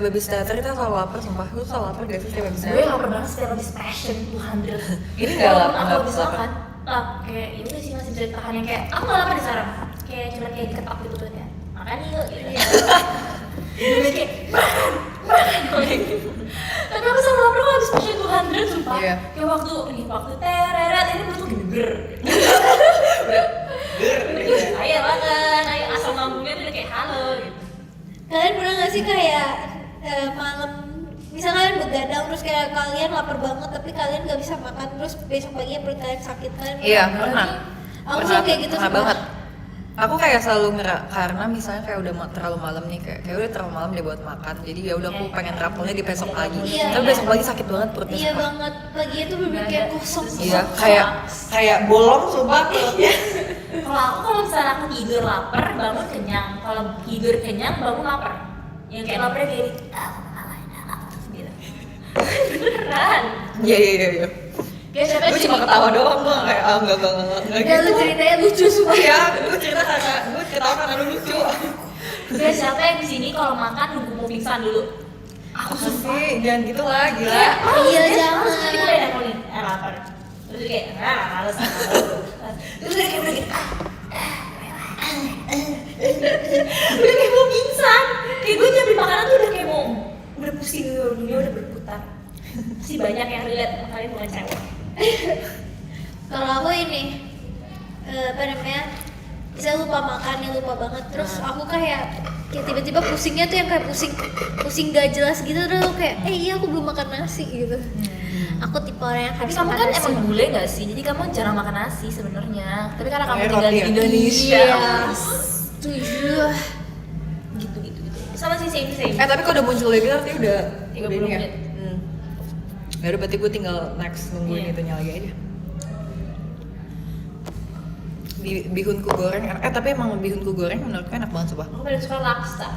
habis teater kita selalu lapar, sumpah lu selalu lapar gak sih setiap habis Gue teater? lapar banget setiap habis passion 200. Ini nggak lapar, Aku nggak habis lapar. makan, kayak ya udah sih masih bisa ditahan yang kayak aku nggak lapar di sarang, kayak cuma kayak diketok gitu tuh kan. Makan yuk, gitu ya. Jadi kayak makan. Tapi aku selalu lapar kalau habis passion 200 sumpah. Iya. Kayak waktu tereret ini perut tuh geger. Ayo makan, ayo asam lambungnya tuh udah kayak halo gitu. kalian pernah gak sih kayak malam misalnya kalian begadang terus kayak kalian lapar banget tapi kalian gak bisa makan terus besok paginya perut kalian sakit kalian Iya pernah? pernah. aku selalu kayak gitu Pernah sumpah. banget. Aku kayak selalu karena misalnya kayak udah terlalu malam nih, kayak udah terlalu malam dia buat makan, jadi ya udah aku pengen rapelnya di besok pagi. Iya. Tapi besok pagi sakit banget perutnya. Iya sumpah. banget, pagi itu bener kayak kosong. Iya, kayak bolong sumpah perutnya. Kalau aku kalau misalnya aku tidur lapar, bangun kenyang. Kalau tidur kenyang, bangun lapar. Yang kayak laparnya kayak gitu. Beneran. Iya. Kayak siapa Gue cuma ketawa doang, gue kayak enggak Dan lu gitu. ceritanya lucu semua. Iya, gue ketawa karena lu lucu. Kayak siapa yang di sini kalau makan nunggu mau pingsan dulu. Aku sih, jangan gitu lah, gila. Kayak, Iya, terus jangan. kita udah ngomongin, lapar. Terus kayak, males. Terus udah kayak begini, udah kayak mau pingsan. Kayak gue nyambil makanan tuh udah kayak mau, udah pusing, dunia udah berputar. Pasti banyak yang relate, kalian bukan cewek. Kalau aku ini apa namanya? Saya lupa makan, ya lupa banget. Terus aku kayak tiba-tiba pusingnya tuh yang kayak pusing gak jelas gitu tuh kayak iya aku belum makan nasi gitu. Aku tipe orang yang Tapi harus kamu makan kan nasi. emang bule gak sih? Jadi kamu jarang makan nasi sebenarnya. Tapi karena kamu Kayak tinggal roti di ya? Indonesia, Iya. Setuju. gitu. Sama sih same. Tapi kalau udah muncul lagi berarti udah 30 ini ya. menit. Ya udah berarti gue tinggal next nungguin Iya. itunya lagi aja. Bihunku goreng, tapi emang bihunku goreng menurutku enak banget coba. Aku paling suka laksa.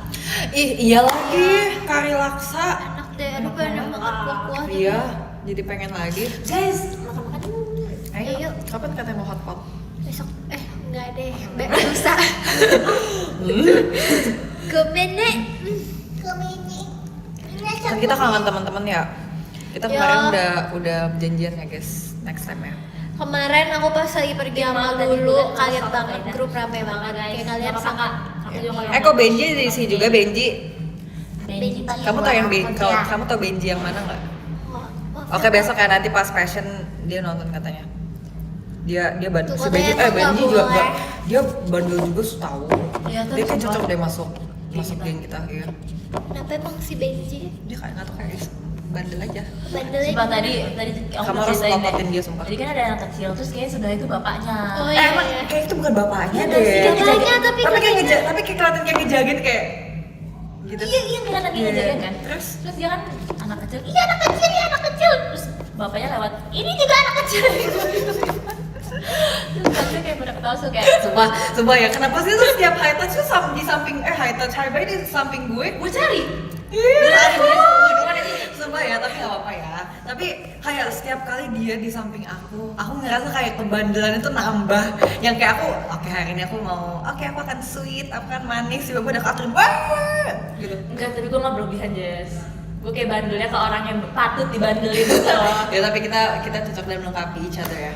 Ih, iya lagi, kari laksa. Enak deh, aduh pengen makan kuah-kuah. Iya, jadi pengen lagi. Guys, makan-makan dulu. Ayo, Ayo. kapan katanya mau hotpot? Besok enggak deh, lusa. Gemene. Kan kita kangen teman-teman ya. Kita Ya. kemarin udah janjian ya guys, next time ya. Kemarin aku pas lagi pergi sama Tadi dulu, bulan kaget sama banget, Faida. grup rame banget. Kayak kalian Sama sangat. kakak. Aku juga kalau Kok Benji di sini juga Benji? Benji paling Kamu tau yang kalau ya. kamu tau Benji yang mana nggak? Wah, Oke, besok ya nanti pas fashion dia nonton katanya. Dia bandel. Tuh, Si Benji katanya nggak Benji juga boleh. dia bandel juga tahu. Iya, Dia kan tapi cocok sumpah. deh masuk geng kita ya. Kenapa emang si Benji Dia kayak nggak tahu kayak bandel aja. bandelnya? Sumpah tadi Kamu harus ceritain lompatin deh. dia, sumpah. Tadi kan ada anak kecil, terus kayaknya sebelah itu bapaknya. Oh iya, Emang iya. kayak itu bukan bapaknya Iya, deh. sih, Bapaknya, tapi kayak katanya- tapi kayak kelihatan kayak ngejagain kayak gitu. Iya, kelihatan dia Iya. ngejagain kan. Terus? Terus dia kan anak kecil, iya anak kecil. Terus bapaknya lewat, ini juga anak kecil. Terus bapaknya kayak pada ketawa kayak, Sumpah ya, kenapa sih tuh setiap high touch tuh di samping high touch high bay di samping gue? gue cari. Iya. Gimana sih? Sumpah ya, tapi gak apa-apa ya. Tapi kayak setiap kali dia di samping aku ngerasa kayak kebandelan itu nambah. Yang kayak aku, oke hari ini aku mau, aku akan sweet, aku akan manis, tiba-tiba udah Katrin banget gitu. Enggak, tapi gue mah berlebihan, Jess. Gue kayak bandelnya ke orang yang patut dibandelin gitu loh. Ya tapi kita cocok dan melengkapi each other ya.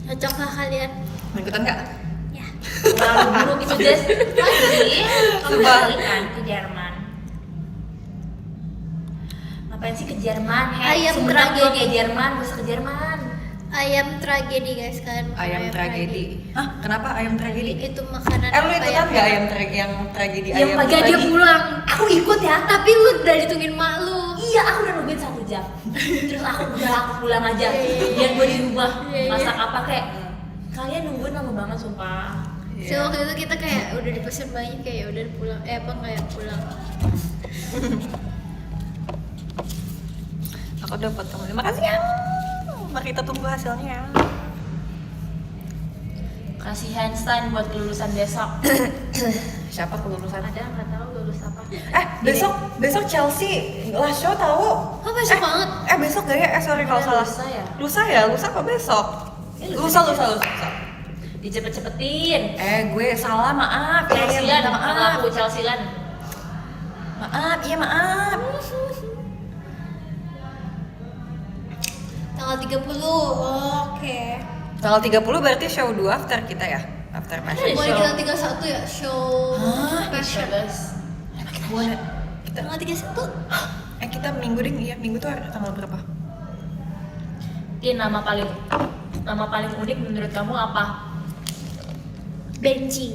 Cocok lah kalian? Mau ikutan nggak? Ya. Terlalu buruk itu, Jess. Lagi, kamu Sumpah. balik kan ke Jerman. Ngapain sih ke Jerman? Ayam Semenjak gue tragedi. ke Jerman, gue ke Jerman. Ayam tragedi guys kan. Ayam tragedi. Hah? Kenapa ayam tragedi? Itu makanan Lu apa ikutan nggak yang tragedi Yang ayam? pagi Gak dia Pagi. pulang. Aku ikut ya. Tapi lu udah ditungguin mak lu. Iya, aku udah nungguin 1 jam. Terus aku pulang aja. Biar gue di rumah Iya, iya. masak apa kayak. Kalian nungguin lama banget sumpah. So waktu itu kita kayak udah dipesen banyak kayak ya udah pulang. Apa nggak pulang? Aku dapat temen. Terima kasih ya. Mari kita tunggu hasilnya ya. Kasih handstand buat kelulusan besok. Siapa kelulusan? Ada nggak tahu lulus apa? Besok Chelsea last show tahu? Oh, besok banget. Besok gak ya? Sorry kalau salah. Lusa ya? Lusa apa besok? Ya, Lusa. Dicepet-cepetin. Gue salah, maaf. Chelsea-an, Minta kalau maaf. aku Chelsea-an. Maaf. Tanggal 30. Oke. Tanggal 30 berarti show 2 after kita ya? After fashion. Ada Boleh show. kita 31 ya show Hah? fashion. Guys. Boleh. Kita Tanggal 31. kita minggu ding, iya minggu tuh tanggal berapa? Ini nama paling unik menurut kamu apa? Benji.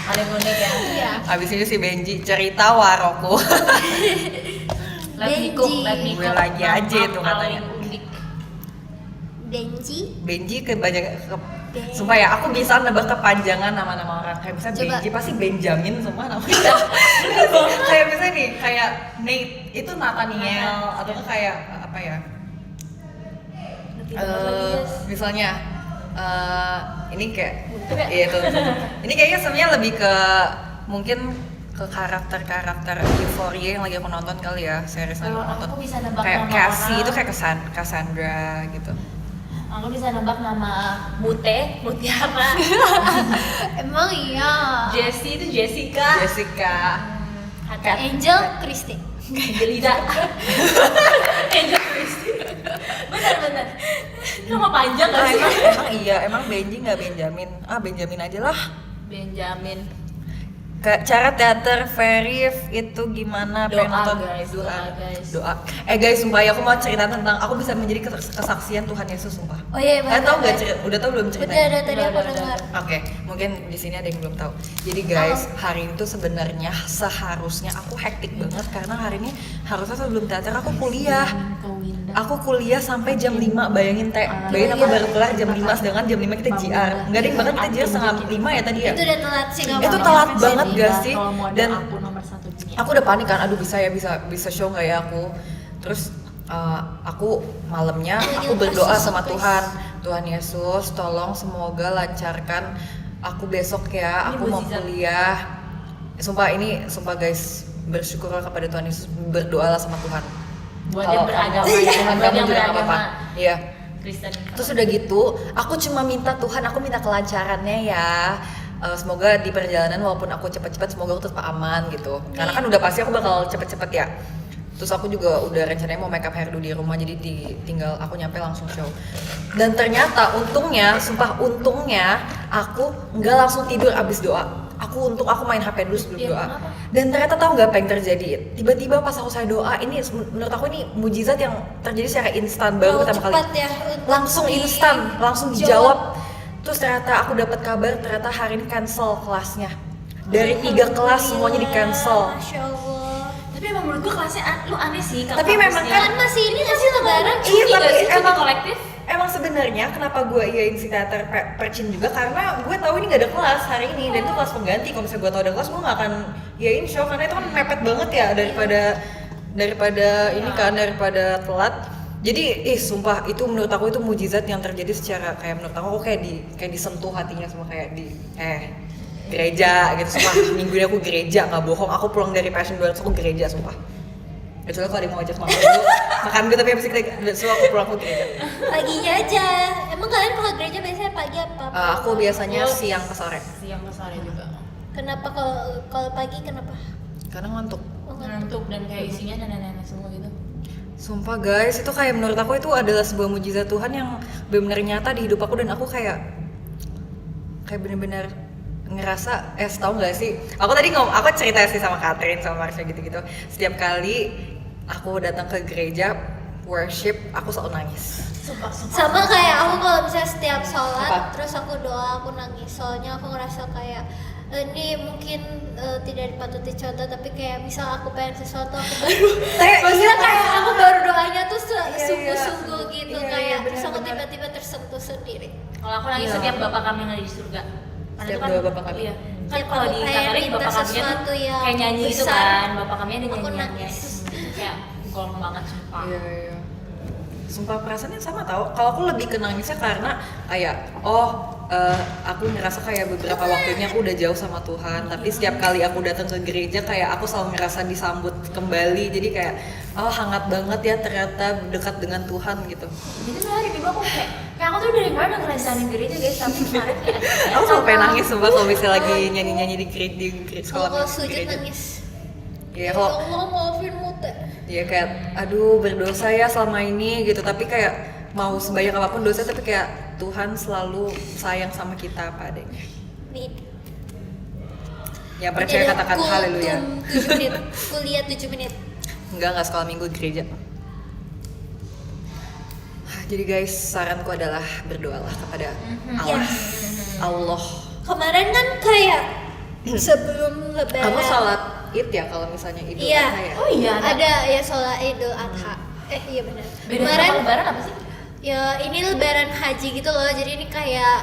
Paling unik ya? Iya. Abis ini si Benji cerita waroku. Let me cook. Gue lagi aja Nama itu paling katanya. unik. Benji. Benji Sumpah ya, aku bisa nebak kepanjangan nama-nama orang. Kayak misalnya Coba. Benji, pasti Benjamin semua namanya. Kayak misalnya nih, kayak Nate itu Nathaniel atau kayak apa ya? Misalnya ini kayak iya tuh. Ini kayaknya sebenarnya lebih ke mungkin ke karakter Euphoria yang lagi aku nonton kali ya, series yang aku nonton. Aku bisa nebak Kayak nama Cassie orang. itu kayak Cassandra gitu. Aku bisa nebak nama Mutiara. Emang iya. Jessie itu Jessica. Jessica. Angel Christie. Angelina. Angel Christie. Benar. Nama panjang gak sih? Emang iya, emang Benji nggak Benjamin. Benjamin aja lah. Benjamin. Cara teater Verif itu gimana? Doa, Pengen nonton guys, doa, guys. Doa. Guys, sumpah ya, aku mau cerita tentang aku bisa menjadi kesaksian Tuhan Yesus, sumpah. Oh iya, Kalian tahu nggak cerita? Udah tahu belum ceritanya? Udah tadi aku Udah. dengar. Oke, mungkin di sini ada yang belum tahu. Jadi guys, hari itu sebenarnya seharusnya aku hektik banget karena hari ini harusnya sebelum teater aku kuliah. Aku kuliah sampai jam 5, bayangin Teh. Bayangin aku baru kelar jam 5, sedangkan jam 5 kita JR. Enggak ding, bahkan kita JR setengah 5 ya tadi ya. Itu udah telat sih nggak Itu apa-apa. telat banget gak sih? Kalau mau ada Dan aku nomor 1 dunia. aku udah panik kan, aduh bisa show nggak ya aku. Terus aku malamnya aku berdoa sama Tuhan. Tuhan Yesus, tolong semoga lancarkan aku besok ya. Aku mau kuliah. Sumpah guys, bersyukurlah kepada Tuhan Yesus, berdoalah sama Tuhan. Buat yang beragama, Tuhan buat kamu yang juga nggak beragama apa-apa. Iya. Kristen. Terus udah gitu, aku cuma minta Tuhan, aku minta kelancarannya ya. Semoga di perjalanan walaupun aku cepet-cepet, semoga aku tetap aman gitu. Karena kan udah pasti aku bakal cepet-cepet ya. Terus aku juga udah rencananya mau makeup hairdo di rumah, jadi tinggal aku nyampe langsung show. Dan ternyata untungnya aku nggak langsung tidur abis doa. Aku main HP dulu sebelum doa. Dan ternyata tahu nggak apa yang terjadi? Tiba-tiba pas aku saya doa, ini menurut aku ini mujizat yang terjadi secara instan baru pertama kali. Cepat ya. Langsung instan, langsung dijawab. Terus ternyata aku dapat kabar ternyata hari ini cancel kelasnya. Dari 3 kelas semuanya di cancel. Masya Allah. Tapi emang menurut gue kelasnya lu aneh sih. Tapi memang Kan masih ini nggak sih lebaran? Iya, tapi emang kolektif. Emang sebenarnya kenapa gue iyain si teater percin juga karena gue tahu ini nggak ada kelas hari ini dan itu kelas pengganti. Kalau misalnya gue tahu ada kelas, gue nggak akan iyain show karena itu kan mepet banget ya daripada telat. Jadi sumpah itu menurut aku itu mujizat yang terjadi secara kayak menurut aku kayak disentuh hatinya semua kayak di gereja gitu. Sumpah minggu ini aku gereja, nggak bohong, aku pulang dari Passion 200 aku gereja sumpah. Kecuali kalau ada yang mau ajak makan dulu tapi habis kita semua aku pulang aku gereja. Paginya aja. Emang kalian kalau gereja biasanya pagi apa? Aku biasanya siang ke sore Siang ke sore juga. Kenapa kalau pagi kenapa? karena ngantuk. Ngantuk dan kayak isinya nenek-nenek semua gitu. Sumpah guys, itu kayak menurut aku itu adalah sebuah mujizat Tuhan yang benar-benar nyata di hidup aku dan aku kayak benar-benar ngerasa tahu nggak sih? Aku tadi aku cerita sih sama Catherine sama Marsha gitu-gitu. Setiap kali aku datang ke gereja worship, aku selalu nangis. Sama kayak aku kalau misalnya setiap sholat Apa? terus aku doa aku nangis soalnya aku ngerasa kayak ini mungkin tidak dipatuti contoh tapi kayak misal aku pengen sesuatu aku baru maksudnya kayak aku baru doanya tuh sungguh-sungguh gitu Iya, kayak benar, terus aku benar. tiba-tiba tersentuh sendiri. Kalau aku nangis Iya. setiap Bapak kami yang ada di surga. Karena Setiap itu kan- doa Bapak kami. Iya. Kan Kayak kalau di kayak Katolik minta Bapak kami sesuatu yang kayak nyanyi itu besar. kan. Bapak kami ada Aku nyanyiannya. nangis. Kayak golong banget sumpah. Iya. Sumpah perasaannya sama tau. Kalau aku lebih ke nangisnya karena kayak aku ngerasa kayak beberapa waktunya aku udah jauh sama Tuhan. Tapi setiap kali aku datang ke gereja kayak aku selalu ngerasa disambut kembali. Jadi kayak hangat banget ya ternyata dekat dengan Tuhan gitu. Jadi tuh hari minggu aku kayak aku tuh dari kemarin udah ngerasain gereja guys tapi kemarin kayak Aku sampai nangis sumpah kalau misalnya lagi nyanyi-nyanyi di sekolah Kalau sujud gereja. nangis. Iya Ya kalau Allah maafin Mute. ya kayak aduh berdosa ya selama ini gitu tapi kayak mau sebanyak apapun dosa tapi kayak Tuhan selalu sayang sama kita apa adanya. Nih. Ya percaya Ini ada katakan kultum haleluya. 7 menit. Kuliah 7 menit. Enggak sekolah minggu gereja. Jadi guys saranku adalah berdoalah kepada Allah. Allah. Kemarin kan kayak sebelum lebaran. Kamu sholat id ya kalau misalnya Idul Iya. Adha ya? oh iya Ada ya sholat Idul Adha. Iya benar. Beda Kemarin sama lebaran apa sih? ya ini lebaran haji gitu loh. Jadi ini kayak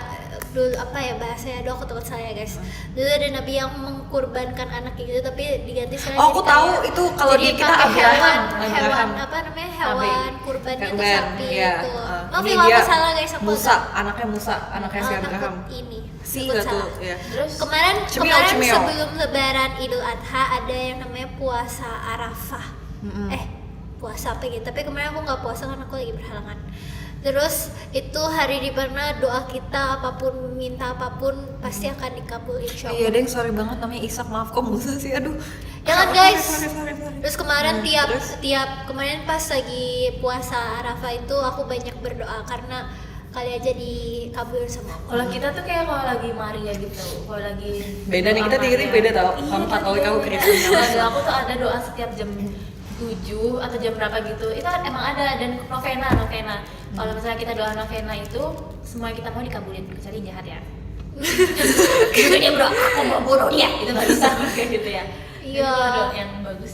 dulu apa ya bahasanya, aduh aku takut salah ya guys. Dulu ada nabi yang mengkurbankan anaknya gitu tapi diganti sekarang. Oh, aku jadi tahu kayak- itu kalau jadi di kita pakai Abraham. hewan apa namanya hewan kurbannya itu sapi iya. itu. Ini Oke kalau dia aku salah guys aku Musa, anaknya si takut Abraham. ini. Si takut enggak tuh, salah. ya. Terus Kemarin Cemil. sebelum Lebaran Idul Adha ada yang namanya puasa Arafah. Puasa apa gitu. Tapi kemarin aku nggak puasa karena aku lagi berhalangan. Terus itu hari di mana doa kita apapun minta apapun pasti akan dikabul insya Iya, Allah. Deng, sorry banget namanya Ishak, maaf kok Musa sih, aduh. Jangan guys. Sorry. Terus kemarin Terus? tiap kemarin pas lagi puasa Arafah itu aku banyak berdoa karena kali aja dikabul sama Allah. kalau kita tuh kayak kalau lagi Maria gitu, kalau lagi Beda nih, kita tiga-tiga beda tau. Kamu Katolik, aku Kristen. Ada aku tuh ada doa setiap jam 7 atau jam berapa gitu. Itu kan emang ada dan novena. Kalau misalnya kita doa novena itu semua yang kita mau dikabulin kecuali jahat ya. Gitu dia bro, aku mau bunuh dia. Itu nggak bisa kayak gitu ya. Iya. Itu doa yang bagus.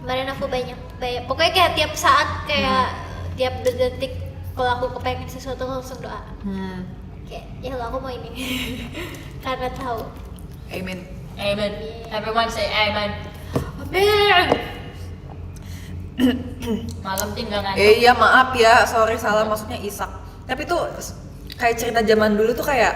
Kemarin aku banyak pokoknya kayak tiap saat kayak tiap detik kalau aku kepengen sesuatu langsung doa. Kayak ya Allah aku mau ini. Karena tahu. Amen. Amen. Everyone say amen. Amen. Malam tinggal ngantuk. Iya maaf ya, sorry salah maksudnya Ishak. Tapi tuh kayak cerita zaman dulu tuh kayak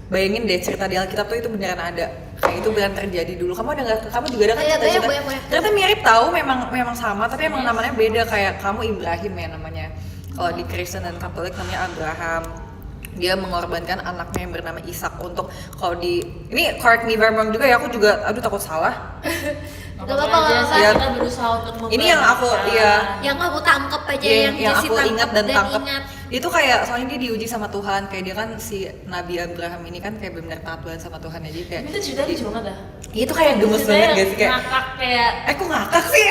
bayangin deh cerita di Alkitab tuh itu beneran ada. Kayak itu beneran terjadi dulu. Kamu ada nggak? Kamu juga ada kan Iya, cerita-cerita? banyak. Ternyata mirip tahu, memang sama, tapi emang namanya beda. Kayak kamu Ibrahim ya namanya. Kalau di Kristen dan Katolik namanya Abraham. Dia mengorbankan anaknya yang bernama Ishak untuk kalau di ini correct me if I'm wrong juga ya, aku juga aduh takut salah. Gak apa-apa. Ya. Kita berusaha untuk Ini yang aku iya Yang kamu tangkap aja yang Jesse aku tangkap ingat dan tangkap ingat. itu kayak soalnya dia diuji sama Tuhan, kayak dia kan si Nabi Abraham ini kan kayak benar taat banget sama Tuhan aja kayak itu cerita lucu banget dah. itu kayak gemes banget gak sih kayak ngakak kayak kok ngakak sih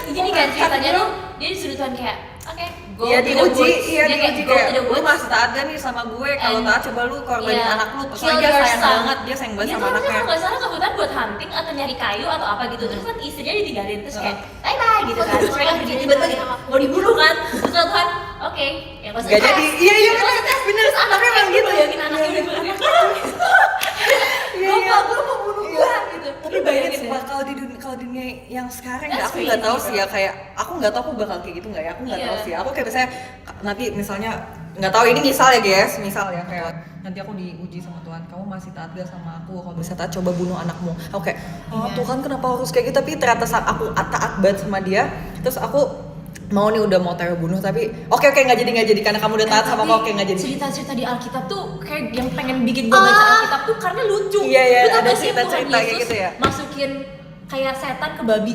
gini kan ceritanya tuh dia disuruh Tuhan kayak oke go iya to the diuji woods. iya Dia diuji go to kayak the lu woods. masih taat gak nih sama gue, kalau And- taat coba lu korbanin Iya. anak lu, Kill soalnya dia your sayang son. banget, dia sayang banget Dia sama tuh anaknya. kalau nggak salah kebetulan buat hunting atau nyari kayu atau apa gitu, terus kan istrinya ditinggalin terus kayak bye bye gitu kan, terus mereka pergi tiba-tiba mau dibunuh kan, terus Tuhan oke ya nggak usah Gak jadi, iya bener, terus anaknya emang gitu bayangin anaknya udah gue mau bunuh gue gitu. Tapi bayangin sih kalau di dunia yang sekarang ya That's aku nggak tahu crazy, sih ya, kayak aku nggak tahu aku bakal kayak gitu nggak ya, aku nggak Iya. tahu sih. Aku kayak misalnya nanti misalnya nggak tahu ini misal ya guys, misal ya kayak nanti aku diuji sama Tuhan, kamu masih taat gak sama aku, kalau bisa taat coba bunuh anakmu. Aku kayak Tuhan kenapa harus kayak gitu, tapi ternyata saat aku taat banget sama dia, terus aku mau nih udah mau teror bunuh tapi oke nggak jadi karena kamu udah taat sama aku, oke nggak jadi. Cerita-cerita di Alkitab tuh kayak yang pengen bikin gue baca Alkitab tuh karena lucu. Iya, Lu tau ada gak sih cerita-cerita Tuhan kayak Yesus gitu ya? masukin kayak setan ke babi.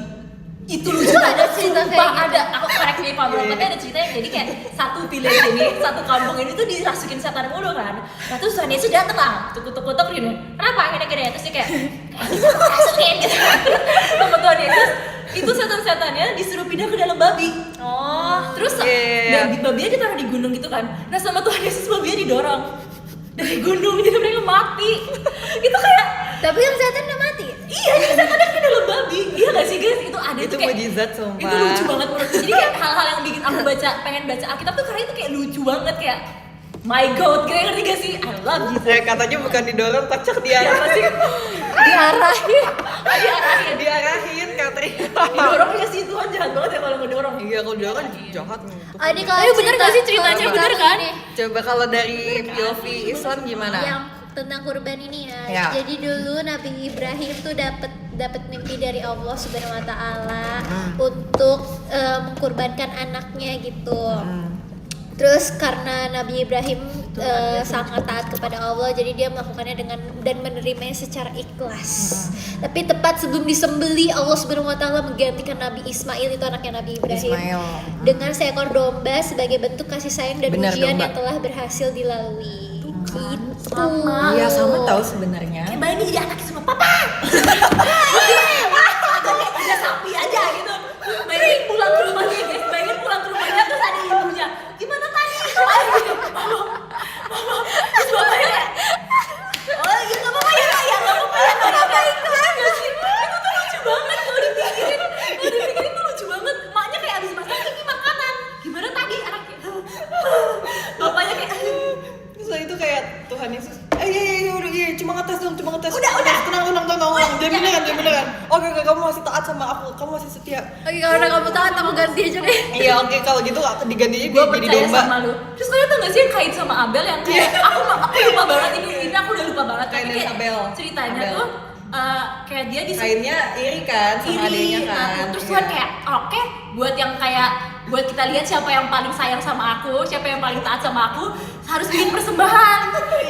Itu lucu Ada banget, cerita sumpah kayak gitu. ada. Aku correct me if I'm wrong, tapi ada cerita yang jadi kayak satu village ini, satu kampung ini tuh dirasukin setan mulu kan. Nah terus Tuhan Yesus dateng lah, tukutuk gitu. Kenapa akhirnya terus dia kayak kita masukin gitu sama Tuhan Yesus. Itu setan-setannya disuruh pindah ke dalam babi. Terus Iya. babinya ditaruh di gunung gitu kan. Nah sama Tuhan Yesus babinya didorong dari gunung, jadi mereka mati. Itu kayak Tapi yang setan udah mati. iya, jadi setannya ke dalam babi. Iya gak sih guys? Itu ada Itu tuh kayak mujizat, sumpah. Itu lucu banget menurutku. Jadi kayak hal-hal yang bikin aku pengen baca Alkitab tuh karena itu kayak lucu banget kayak my god, kayak ngerti gak sih? I love Jesus. Ya, katanya bukan didorong, kocak diarahin. Diarahin katanya. Didorong ya sih, Tuhan jahat banget ya kalau ngedorong. Iya, kalau didorong jahat nih. Ini kalau Ayo, bener gak sih ceritanya? kalau Bener tentang kan? ini, Coba kalau dari POV Islam gimana? yang tentang kurban ini ya. Ya. Jadi dulu Nabi Ibrahim tuh dapat mimpi dari Allah Subhanahu wa taala untuk mengkurbankan anaknya gitu. Terus karena Nabi Ibrahim sangat taat kepada Allah, jadi dia melakukannya dan menerimanya secara ikhlas. Tapi tepat sebelum disembeli, Allah Subhanahu wa taala menggantikan Nabi Ismail, itu anaknya Nabi Ibrahim, Ismail. dengan seekor domba sebagai bentuk kasih sayang dan Benar, ujian domba. yang telah berhasil dilalui. Gitu. Sama. Iya, sama tahu sebenarnya. Kayak bayangin jadi anaknya sama papa. Ada sapi aja gitu. Bayangin pulang ke rumahnya guys. Bayangin pulang ke rumahnya terus ada ibunya. Gimana tadi? Mama. Terus bapaknya kayak, oh iya gak apa-apa ya Kak, ya gak apa-apa ya Kak, apa itu aja sih. Itu tuh lucu banget kalau dipikirin. Kalau dipikirin tuh lucu banget. Maknya kayak abis masak ini makanan. Gimana tadi anaknya? Bapaknya kayak Terus itu kayak Iya, cuma ngetes dong, cuma ngetes. Udah. Tenang. Dia beneran. Oke, kamu masih taat sama aku, kamu masih setia. Oke, karena kamu tahan, aku ganti aja deh. Iya, oke, kalau gitu aku diganti Gue jadi percaya domba. sama lu. Terus kalian tau gak sih yang kait sama Abel yang kayak aku lupa banget ini aku udah lupa banget. Kain Tapi dari kayak Abel. ceritanya Abel. tuh kayak dia di Kainnya iri kan sama adiknya kan. terus kan kayak oke, buat yang kayak buat kita lihat siapa yang paling sayang sama aku, siapa yang paling taat sama aku, harus bikin persembahan.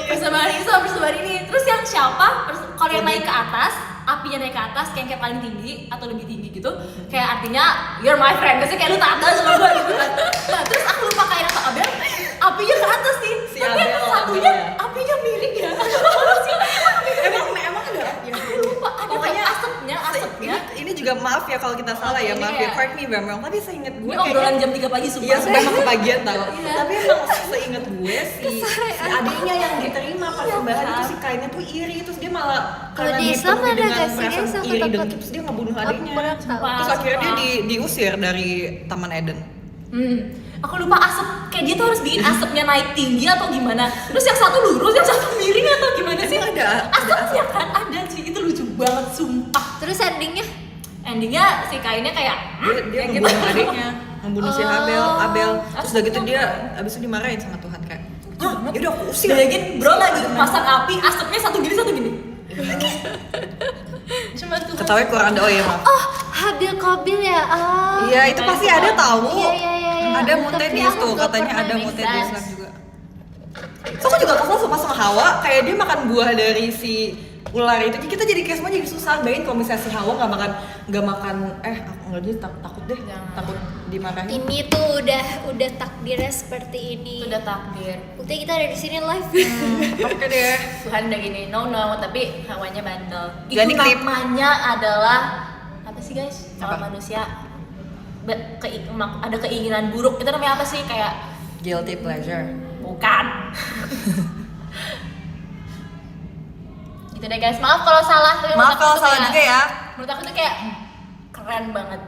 Persembahan ini sama persembahan ini. Terus yang siapa kalau yang naik ke atas, apinya naik ke atas kayak paling tinggi atau lebih tinggi gitu, kayak artinya you're my friend, biasanya kayak lu taat banget sama gue gitu kan. Nah terus aku lupa kayak apa Abel, apinya ke atas nih, Si tapi Abel, yang satunya Abel ya. apinya miring ya. Emang ada ya. Aku lupa ada Pokoknya kayak asapnya. Ini juga maaf ya kalau kita salah ya, Ini maaf ya, kayak- correct me if I'm wrong. Tapi seinget gue Gue obrolan jam 3 pagi sumpah. Iya, memang kebagian tau. Iya. Tapi emang seinget gue si adiknya yang diterima persembahan itu si kainnya tuh iri, terus dia malah Kalau karena di dia Islam penuh ada dengan nggak sih, perasaan guys, aku iri takut. dengki, terus dia ngebunuh Aku adiknya. kurang tahu. Terus akhirnya dia diusir dari Taman Eden. Aku lupa asap, kayak dia tuh harus bikin asapnya naik tinggi atau gimana. Terus yang satu lurus, yang satu miring atau gimana sih? Emang ada Asapnya kan ada sih, itu lucu banget sumpah. Terus endingnya? Endingnya si kainnya kayak Dia kayak ngebunuh adiknya, ngebunuh si Abel. Terus udah gitu dia Astaga. abis itu dimarahin sama Tuhan kayak, Hah? ya udah aku usir. Bayangin bro lagi pasang api, asapnya satu gini. Cuma tuh Ketawanya kurang ada, oh ya maaf. Oh, Habil Qabil ya. Oh. Iya, itu pasti ada tahu. Iya. Ada Tapi Mutedis aku tuh, nggak katanya pernah ada make Mutedis sense. Islam juga. So aku juga kesel sama Hawa, kayak dia makan buah dari si ular itu. Kita jadi kayak semua jadi susah. Bayangin kalau misalnya si Hawa nggak makan aku nggak jadi takut deh, Jangan. takut dimarahin. Ini tuh udah takdirnya seperti ini. udah takdir. Buktinya kita ada di sini live. Oke deh. Tuhan udah gini, no, tapi hawanya bandel. Itu Jangan diklip. namanya adalah apa sih guys? Kalau Apa? manusia ada keinginan buruk, itu namanya apa sih? Kayak Guilty pleasure. bukan. Gitu deh guys, maaf kalau salah. Tapi menurut Maaf aku kalau tuh salah kayak- juga ya. Menurut aku tuh kayak keren banget.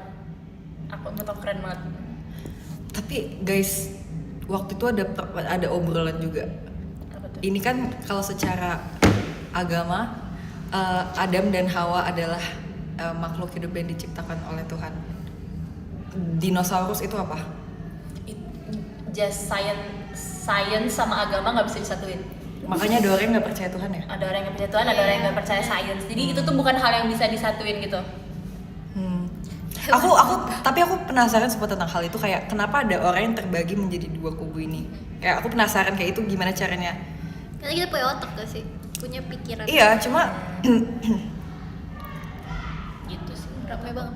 Menurut aku keren banget. Tapi guys, waktu itu ada obrolan juga. Apa tuh? Ini kan kalau secara agama, Adam dan Hawa adalah makhluk hidup yang diciptakan oleh Tuhan. Dinosaurus itu apa? Just science sama agama nggak bisa disatuin. Makanya ada orang yang nggak percaya Tuhan ya? Ada orang yang percaya Tuhan, ada orang yang nggak percaya science. Jadi itu tuh bukan hal yang bisa disatuin gitu. Tapi aku penasaran seputar tentang hal itu, kayak kenapa ada orang yang terbagi menjadi dua kubu ini? Kayak aku penasaran kayak itu gimana caranya? Karena kita punya otak gak sih? Punya pikiran. Iya, cuma Gitu sih. Ramai banget.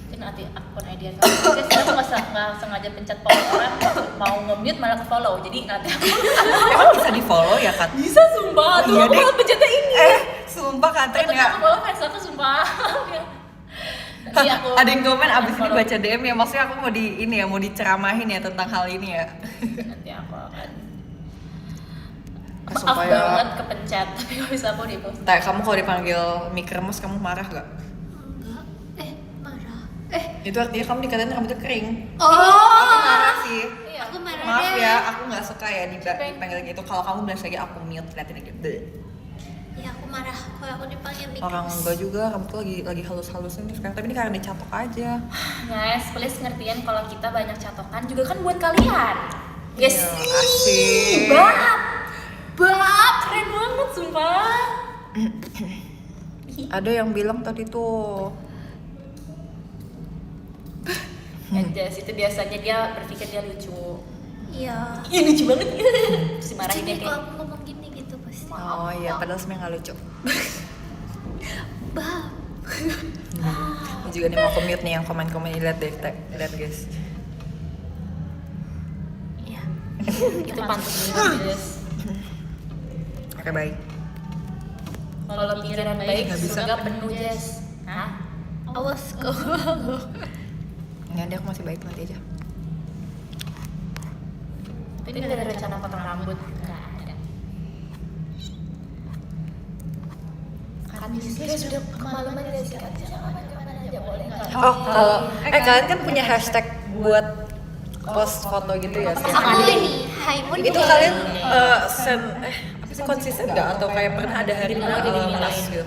Itu nanti akun idea kamu. Saya nggak sengaja pencet follow orang, mau nge-mute malah ke follow. Jadi nanti aku emang bisa di follow ya Kat? bisa sumpah. Tuh Iya aku deh. malah pencetnya ini. Sumpah Katrin Tapi ya. aku follow fans aku sumpah. Nanti aku Ada yang komen abis ini follow. baca DM ya, maksudnya aku mau mau diceramahin ya tentang hal ini ya. Nanti aku akan. Maaf Supaya- banget kepencet, tapi nggak bisa aku di post. Kamu kalau dipanggil Mikremos kamu marah gak? Enggak. Marah. Itu artinya kamu dikatain rambutnya kering. Oh. Aku marah sih. Iya. Aku marah Maaf deh. ya, aku nggak suka ya dipanggil gitu. Kalau kamu bilang lagi aku mute, liatin aja. Bleh. Ya aku marah kalau aku dipanggil Mikas. Orang enggak juga, kamu tuh lagi halus-halusnya nih sekarang. Tapi ini karena dicatok aja. Guys, please ngertiin kalau kita banyak catokan juga kan buat kalian. Yes. Iya, asik. Bab, keren banget sumpah. Ada yang bilang tadi tuh. Jess itu biasanya dia berpikir dia lucu. Iya. Ih lucu banget. Terus dimarahin dia Jadi kayak kalau aku ngomong gini gitu pasti. Oh iya, padahal sebenarnya nggak lucu. Bab. Ini juga nih mau commute nih yang komen-komen ini, lihat deh, lihat guys. Iya. itu pantas banget Jess. Oke baik. Kalau pikiran baik Nggak bisa. surga penuh Jess. Hah? Awas kau. Nggak ada, aku masih baik nanti aja. Tapi nggak ada rencana potong rambut. Nggak ada. Kan guys sudah kemalaman ya sih. Jangan kemana aja boleh nggak? Oh, kalau kalian kan punya hashtag buat post foto gitu ya sih. Aku ini Haimun Itu kalian apa sih, konsisten nggak atau kayak pernah ada hari dimana malas gitu?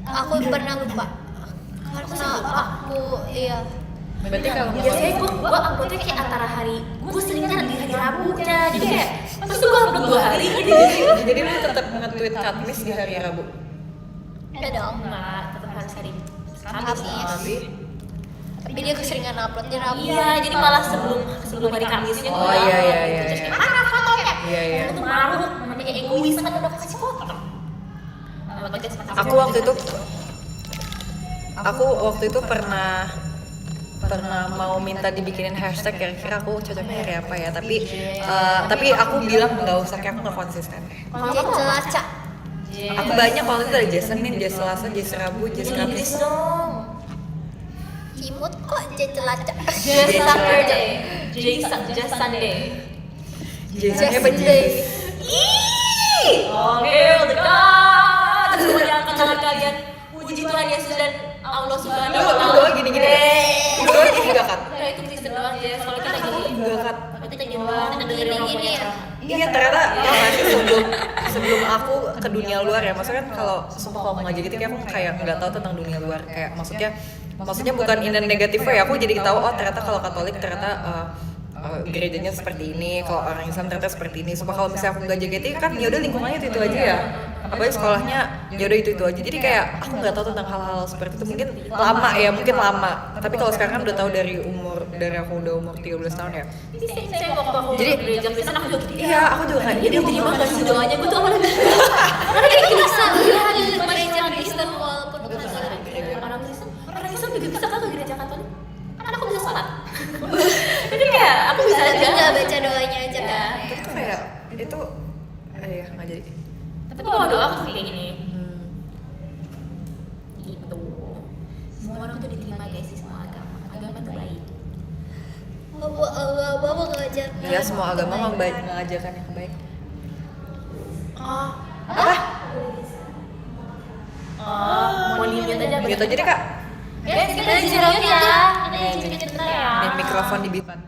aku pernah lupa karena aku iya Berarti kalau Biasanya gue uploadnya kayak antara hari, gue seringnya di hari Rabunya, jadi kayak terus gue upload 2 hari gitu. jadi lu tetap nge-tweet Katmis di hari Rabu. ada dong Enggak, tetap harus hari Kamis. Tapi dia keseringan upload di Rabu. Iya, jadi malah sebelum hari Kamisnya Oh, iya, iya, iya, Terus iya. kayak mana fotonya? Iya, iya. Itu maruk, namanya egois kan udah kasih foto. Aku waktu itu pernah mau minta dibikinin hashtag, kira-kira aku cocoknya hari apa ya, tapi aku bilang nggak usah, kayak aku nggak konsisten. Celacak. Aku banyak waktu itu ada Jazz Senin, Jazz Selasa, Jazz Rabu, Jazz Kamis. dong. Imut kok celacak. Just Saturday, just Sunday. Jazznya apa Jazz? Oke, udah kan. Semuanya angkat tangan kalian. Puji Tuhan Yesus dan Allah Subhanahu wa Lu Ta'ala. doa gini gak Kat? Nah, itu Kristen doang ya. Kalau kita gini, Enggak Kat. kita gini doang. Kita dengerin orang Gini ya. Iya ternyata sebelum aku ke dunia luar ya, maksudnya kan kalau sumpah kalau ngaji gitu kayak aku kayak nggak tahu tentang dunia luar, kayak maksudnya bukan in a negative way, aku jadi tahu oh ternyata kalau Katolik ternyata gerejanya seperti ini, kalau orang Islam ternyata seperti ini. Sumpah kalau misalnya aku nggak JKT kan ya udah lingkungannya itu aja ya, apalagi sekolahnya ya udah itu aja, jadi kayak aku nggak tahu tentang hal-hal seperti itu, mungkin lama, tapi kalau sekarang kan udah tahu dari aku udah umur 13 tahun ya. Saya waktu aku Jadi- di gereja Kristen aku juga gitu. Iya, aku juga kayak Jadi aku terima kasih doanya, gue tuh awalnya Karena kita bisa lihat di gereja Kristen walaupun bukan orang Kristen juga bisa kan ke gereja Katolik. Kan aku bisa sholat. Jadi kayak aku bisa tapi aja. nggak baca doanya aja Ya. kan. itu kayak itu ya nggak jadi. Tapi kalau doa aku tuh kayak gini. Gitu. Semua orang tuh diterima guys di semua agama. Agama tuh baik. Bapak ngajar. Ya semua agama mengajarkan yang baik. Mau lihat aja. Gitu aja deh Kak. Guys, kita di sini ya. Kita di sini ya. Nih mikrofon di Bipan.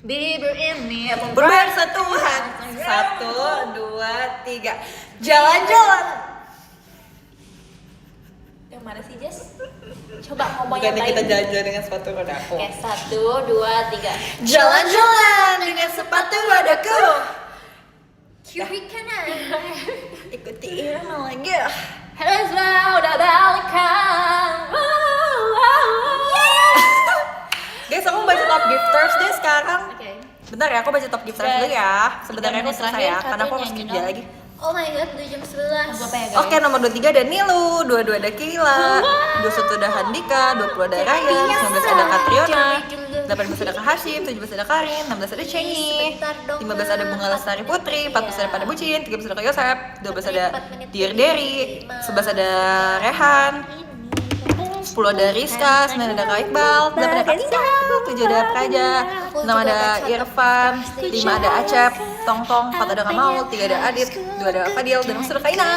Bieber ini Bersatuan. 1, 2, 3. Jalan-jalan. Yang mana sih Jess? Coba ngomong yang Bukannya lain. kita jalan-jalan dengan sepatu rodaku. Oke, 1, 2, 3. Jalan-jalan dengan sepatu rodaku. Kiri kanan. Ikuti irama lagi. Hello semua, udah balikan. Guys, aku baca top gifters deh sekarang. Oke. Bentar ya, aku baca top gifters dulu ya. Sebenarnya aku 3 menit selesai ya, terakhir karena aku harus katanya, kerja you know. lagi. Oh my god, udah jam 11. Gue apa ya guys? Oke, nomor 23 ada Nilu, 22 ada Kila, 21 ada Handika, 20 ada Ryan, 19 ada Katriona, 18 ada Kak Hashim, 17 ada Karin, 16 ada Chengi, Sebentar dong, 15 ada Bunga Lestari Putri, 14 ada Pada Bucin, 13 ada Kak Yosep, 12 ada 4 menit Dear Derry, 11 ada Rehan, 10 ada Rizka, 9 ada Kak Iqbal, 8 ada Kak Tika, 7 ada Praja, 6 ada Irfan, 5 ada Acep, Tong-Tong, 4 ada Kak Maul, 3 ada Adit, 2 ada Fadil, dan 1 ada Kak Ina.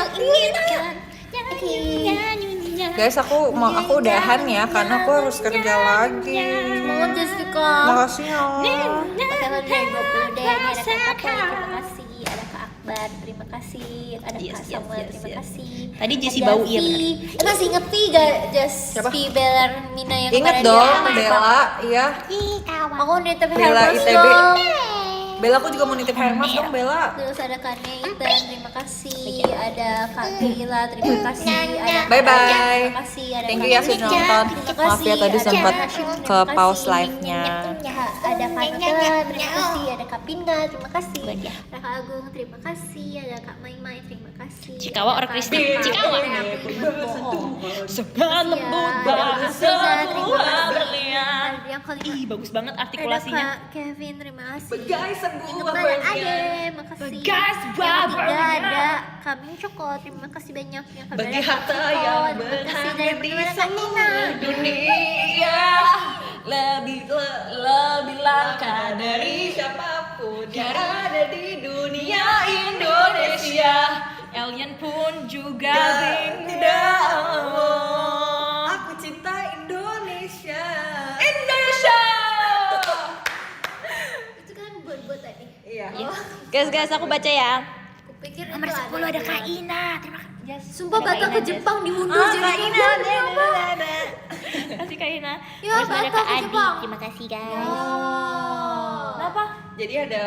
Guys, aku udahan ya karena aku harus kerja lagi. Semangat Jessica. Makasih ya. Oke, lo dari 20 deh. Ini ada Kak Papo, terima kasih. Ada Kak Akbar, terima kasih. Ada Yes, Kak yes, Samuel, yes, terima yes. kasih. Tadi Jessie Ada bau, iya Vi. bener. Masih inget Vi gak, Jess? Siapa? Vi Belar Mina yang Ingat kemarin dong, dia- Bella, iya. Aku nitip Bella Hermes ITB. dong. Bella, aku juga mau nitip Hermes dong, Bella. Terus ada Kak Nathan, terima kasih. Ada Kak Gila, terima kasih. Ada Kak Bye-bye. Raja, terima kasih. Ada Thank Kak you ya Tika, sudah nonton. terima Maaf ya kasih. tadi Ada sempat Kak Hashim, ke terima pause kasih. live-nya. Ada Kak Nutella, terima kasih. Ada Kak Pinga, terima kasih. Ada Kak Agung, terima kasih. Ada Kak Mai, terima kasih. Cikawa Ada or Kak Kristen? Nata, Cikawa. ada Kak Bohong. Segan lembut bahasa buah berlian. Ada yang kelima. Ih, bagus banget Ada artikulasinya. Kak Kevin, terima kasih. Guys, Yang sebuah kemana ada, berlian. makasih. Begas Yang buah ketiga berlian. ada Kambing Coko, terima kasih banyak. Yang keempat Bagi ada harta Kak yang Ciko, terima kasih. berharga Dan di bagaimana Kak seluruh Tina? dunia, lebih langka dari siapapun yang ada di dunia Indonesia. Alien pun juga Tidak, aku cinta Indonesia. Indonesia. Itu kan buat tadi. Iya. Guys, aku baca ya. Aku pikir Nomor itu 10 ada Kak buat- Ina. Terima kasih. Sumpah Ada Kak batal Ina, ke Jess. Jepang diundur Ah, jadi Kak kayak Ina, gini, apa? Kasih Kak Ina. Ya, Terus ada batal Kak ke Adi. Jepang. Terima kasih guys. Oh. Kenapa? Jadi ada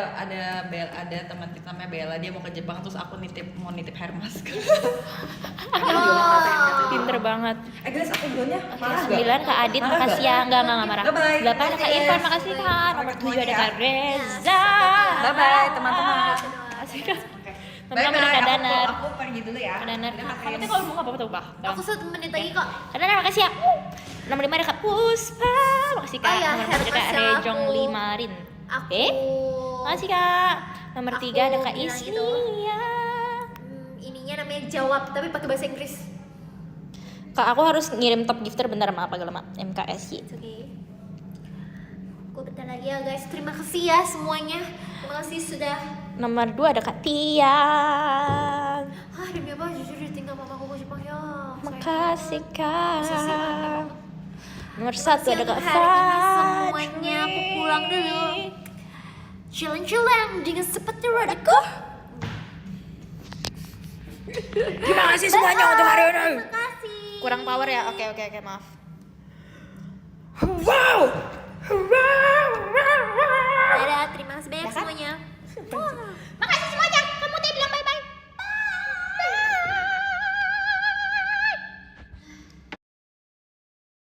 teman kita namanya Bella, dia mau ke Jepang terus aku mau nitip Hermes. Pinter banget. Guys, aku dulunya. Marah 9 Kak Adit, makasih ya. Enggak marah. Bye-bye. 8 ada Kak Irfan, makasih Kak. Nomor 7 ada Kak Reza. Bye bye teman-teman. Makasih Kak. Nomor Bye 6 ada Kak Danar. Aku pergi dulu ya. Kak Danar. Kamu tuh kalau mau apa tuh, Pak? Aku 1 menit lagi kok. Kak Danar, makasih ya. Nomor 5 ada Kak Puspa. Makasih Kak. Oh ya, Nomor 4 ada Kak Hermes ya, Rejong aku. Limarin. Aku. Makasih Kak. Nomor 3 ada Kak bilang gitu. Isnia. Ininya namanya jawab tapi pakai bahasa Inggris. Kak, aku harus ngirim top gifter bentar, maaf agak lama. MKSY. Oke. Aku bentar lagi ya guys. Terima kasih ya semuanya. Terima kasih sudah. Nomor 2 ada Kak Tian. Demi apa jujur ditinggal mamaku ke Jepang ya. Makasih Kak. Sayang. Nomor 1 ada Kak Hari ini Fat. semuanya aku pulang dulu. Jalan-jalan dengan sepatu rodaku. Terima kasih semuanya untuk hari ini. Terima kasih. Kurang power ya? Oke, maaf. Wow.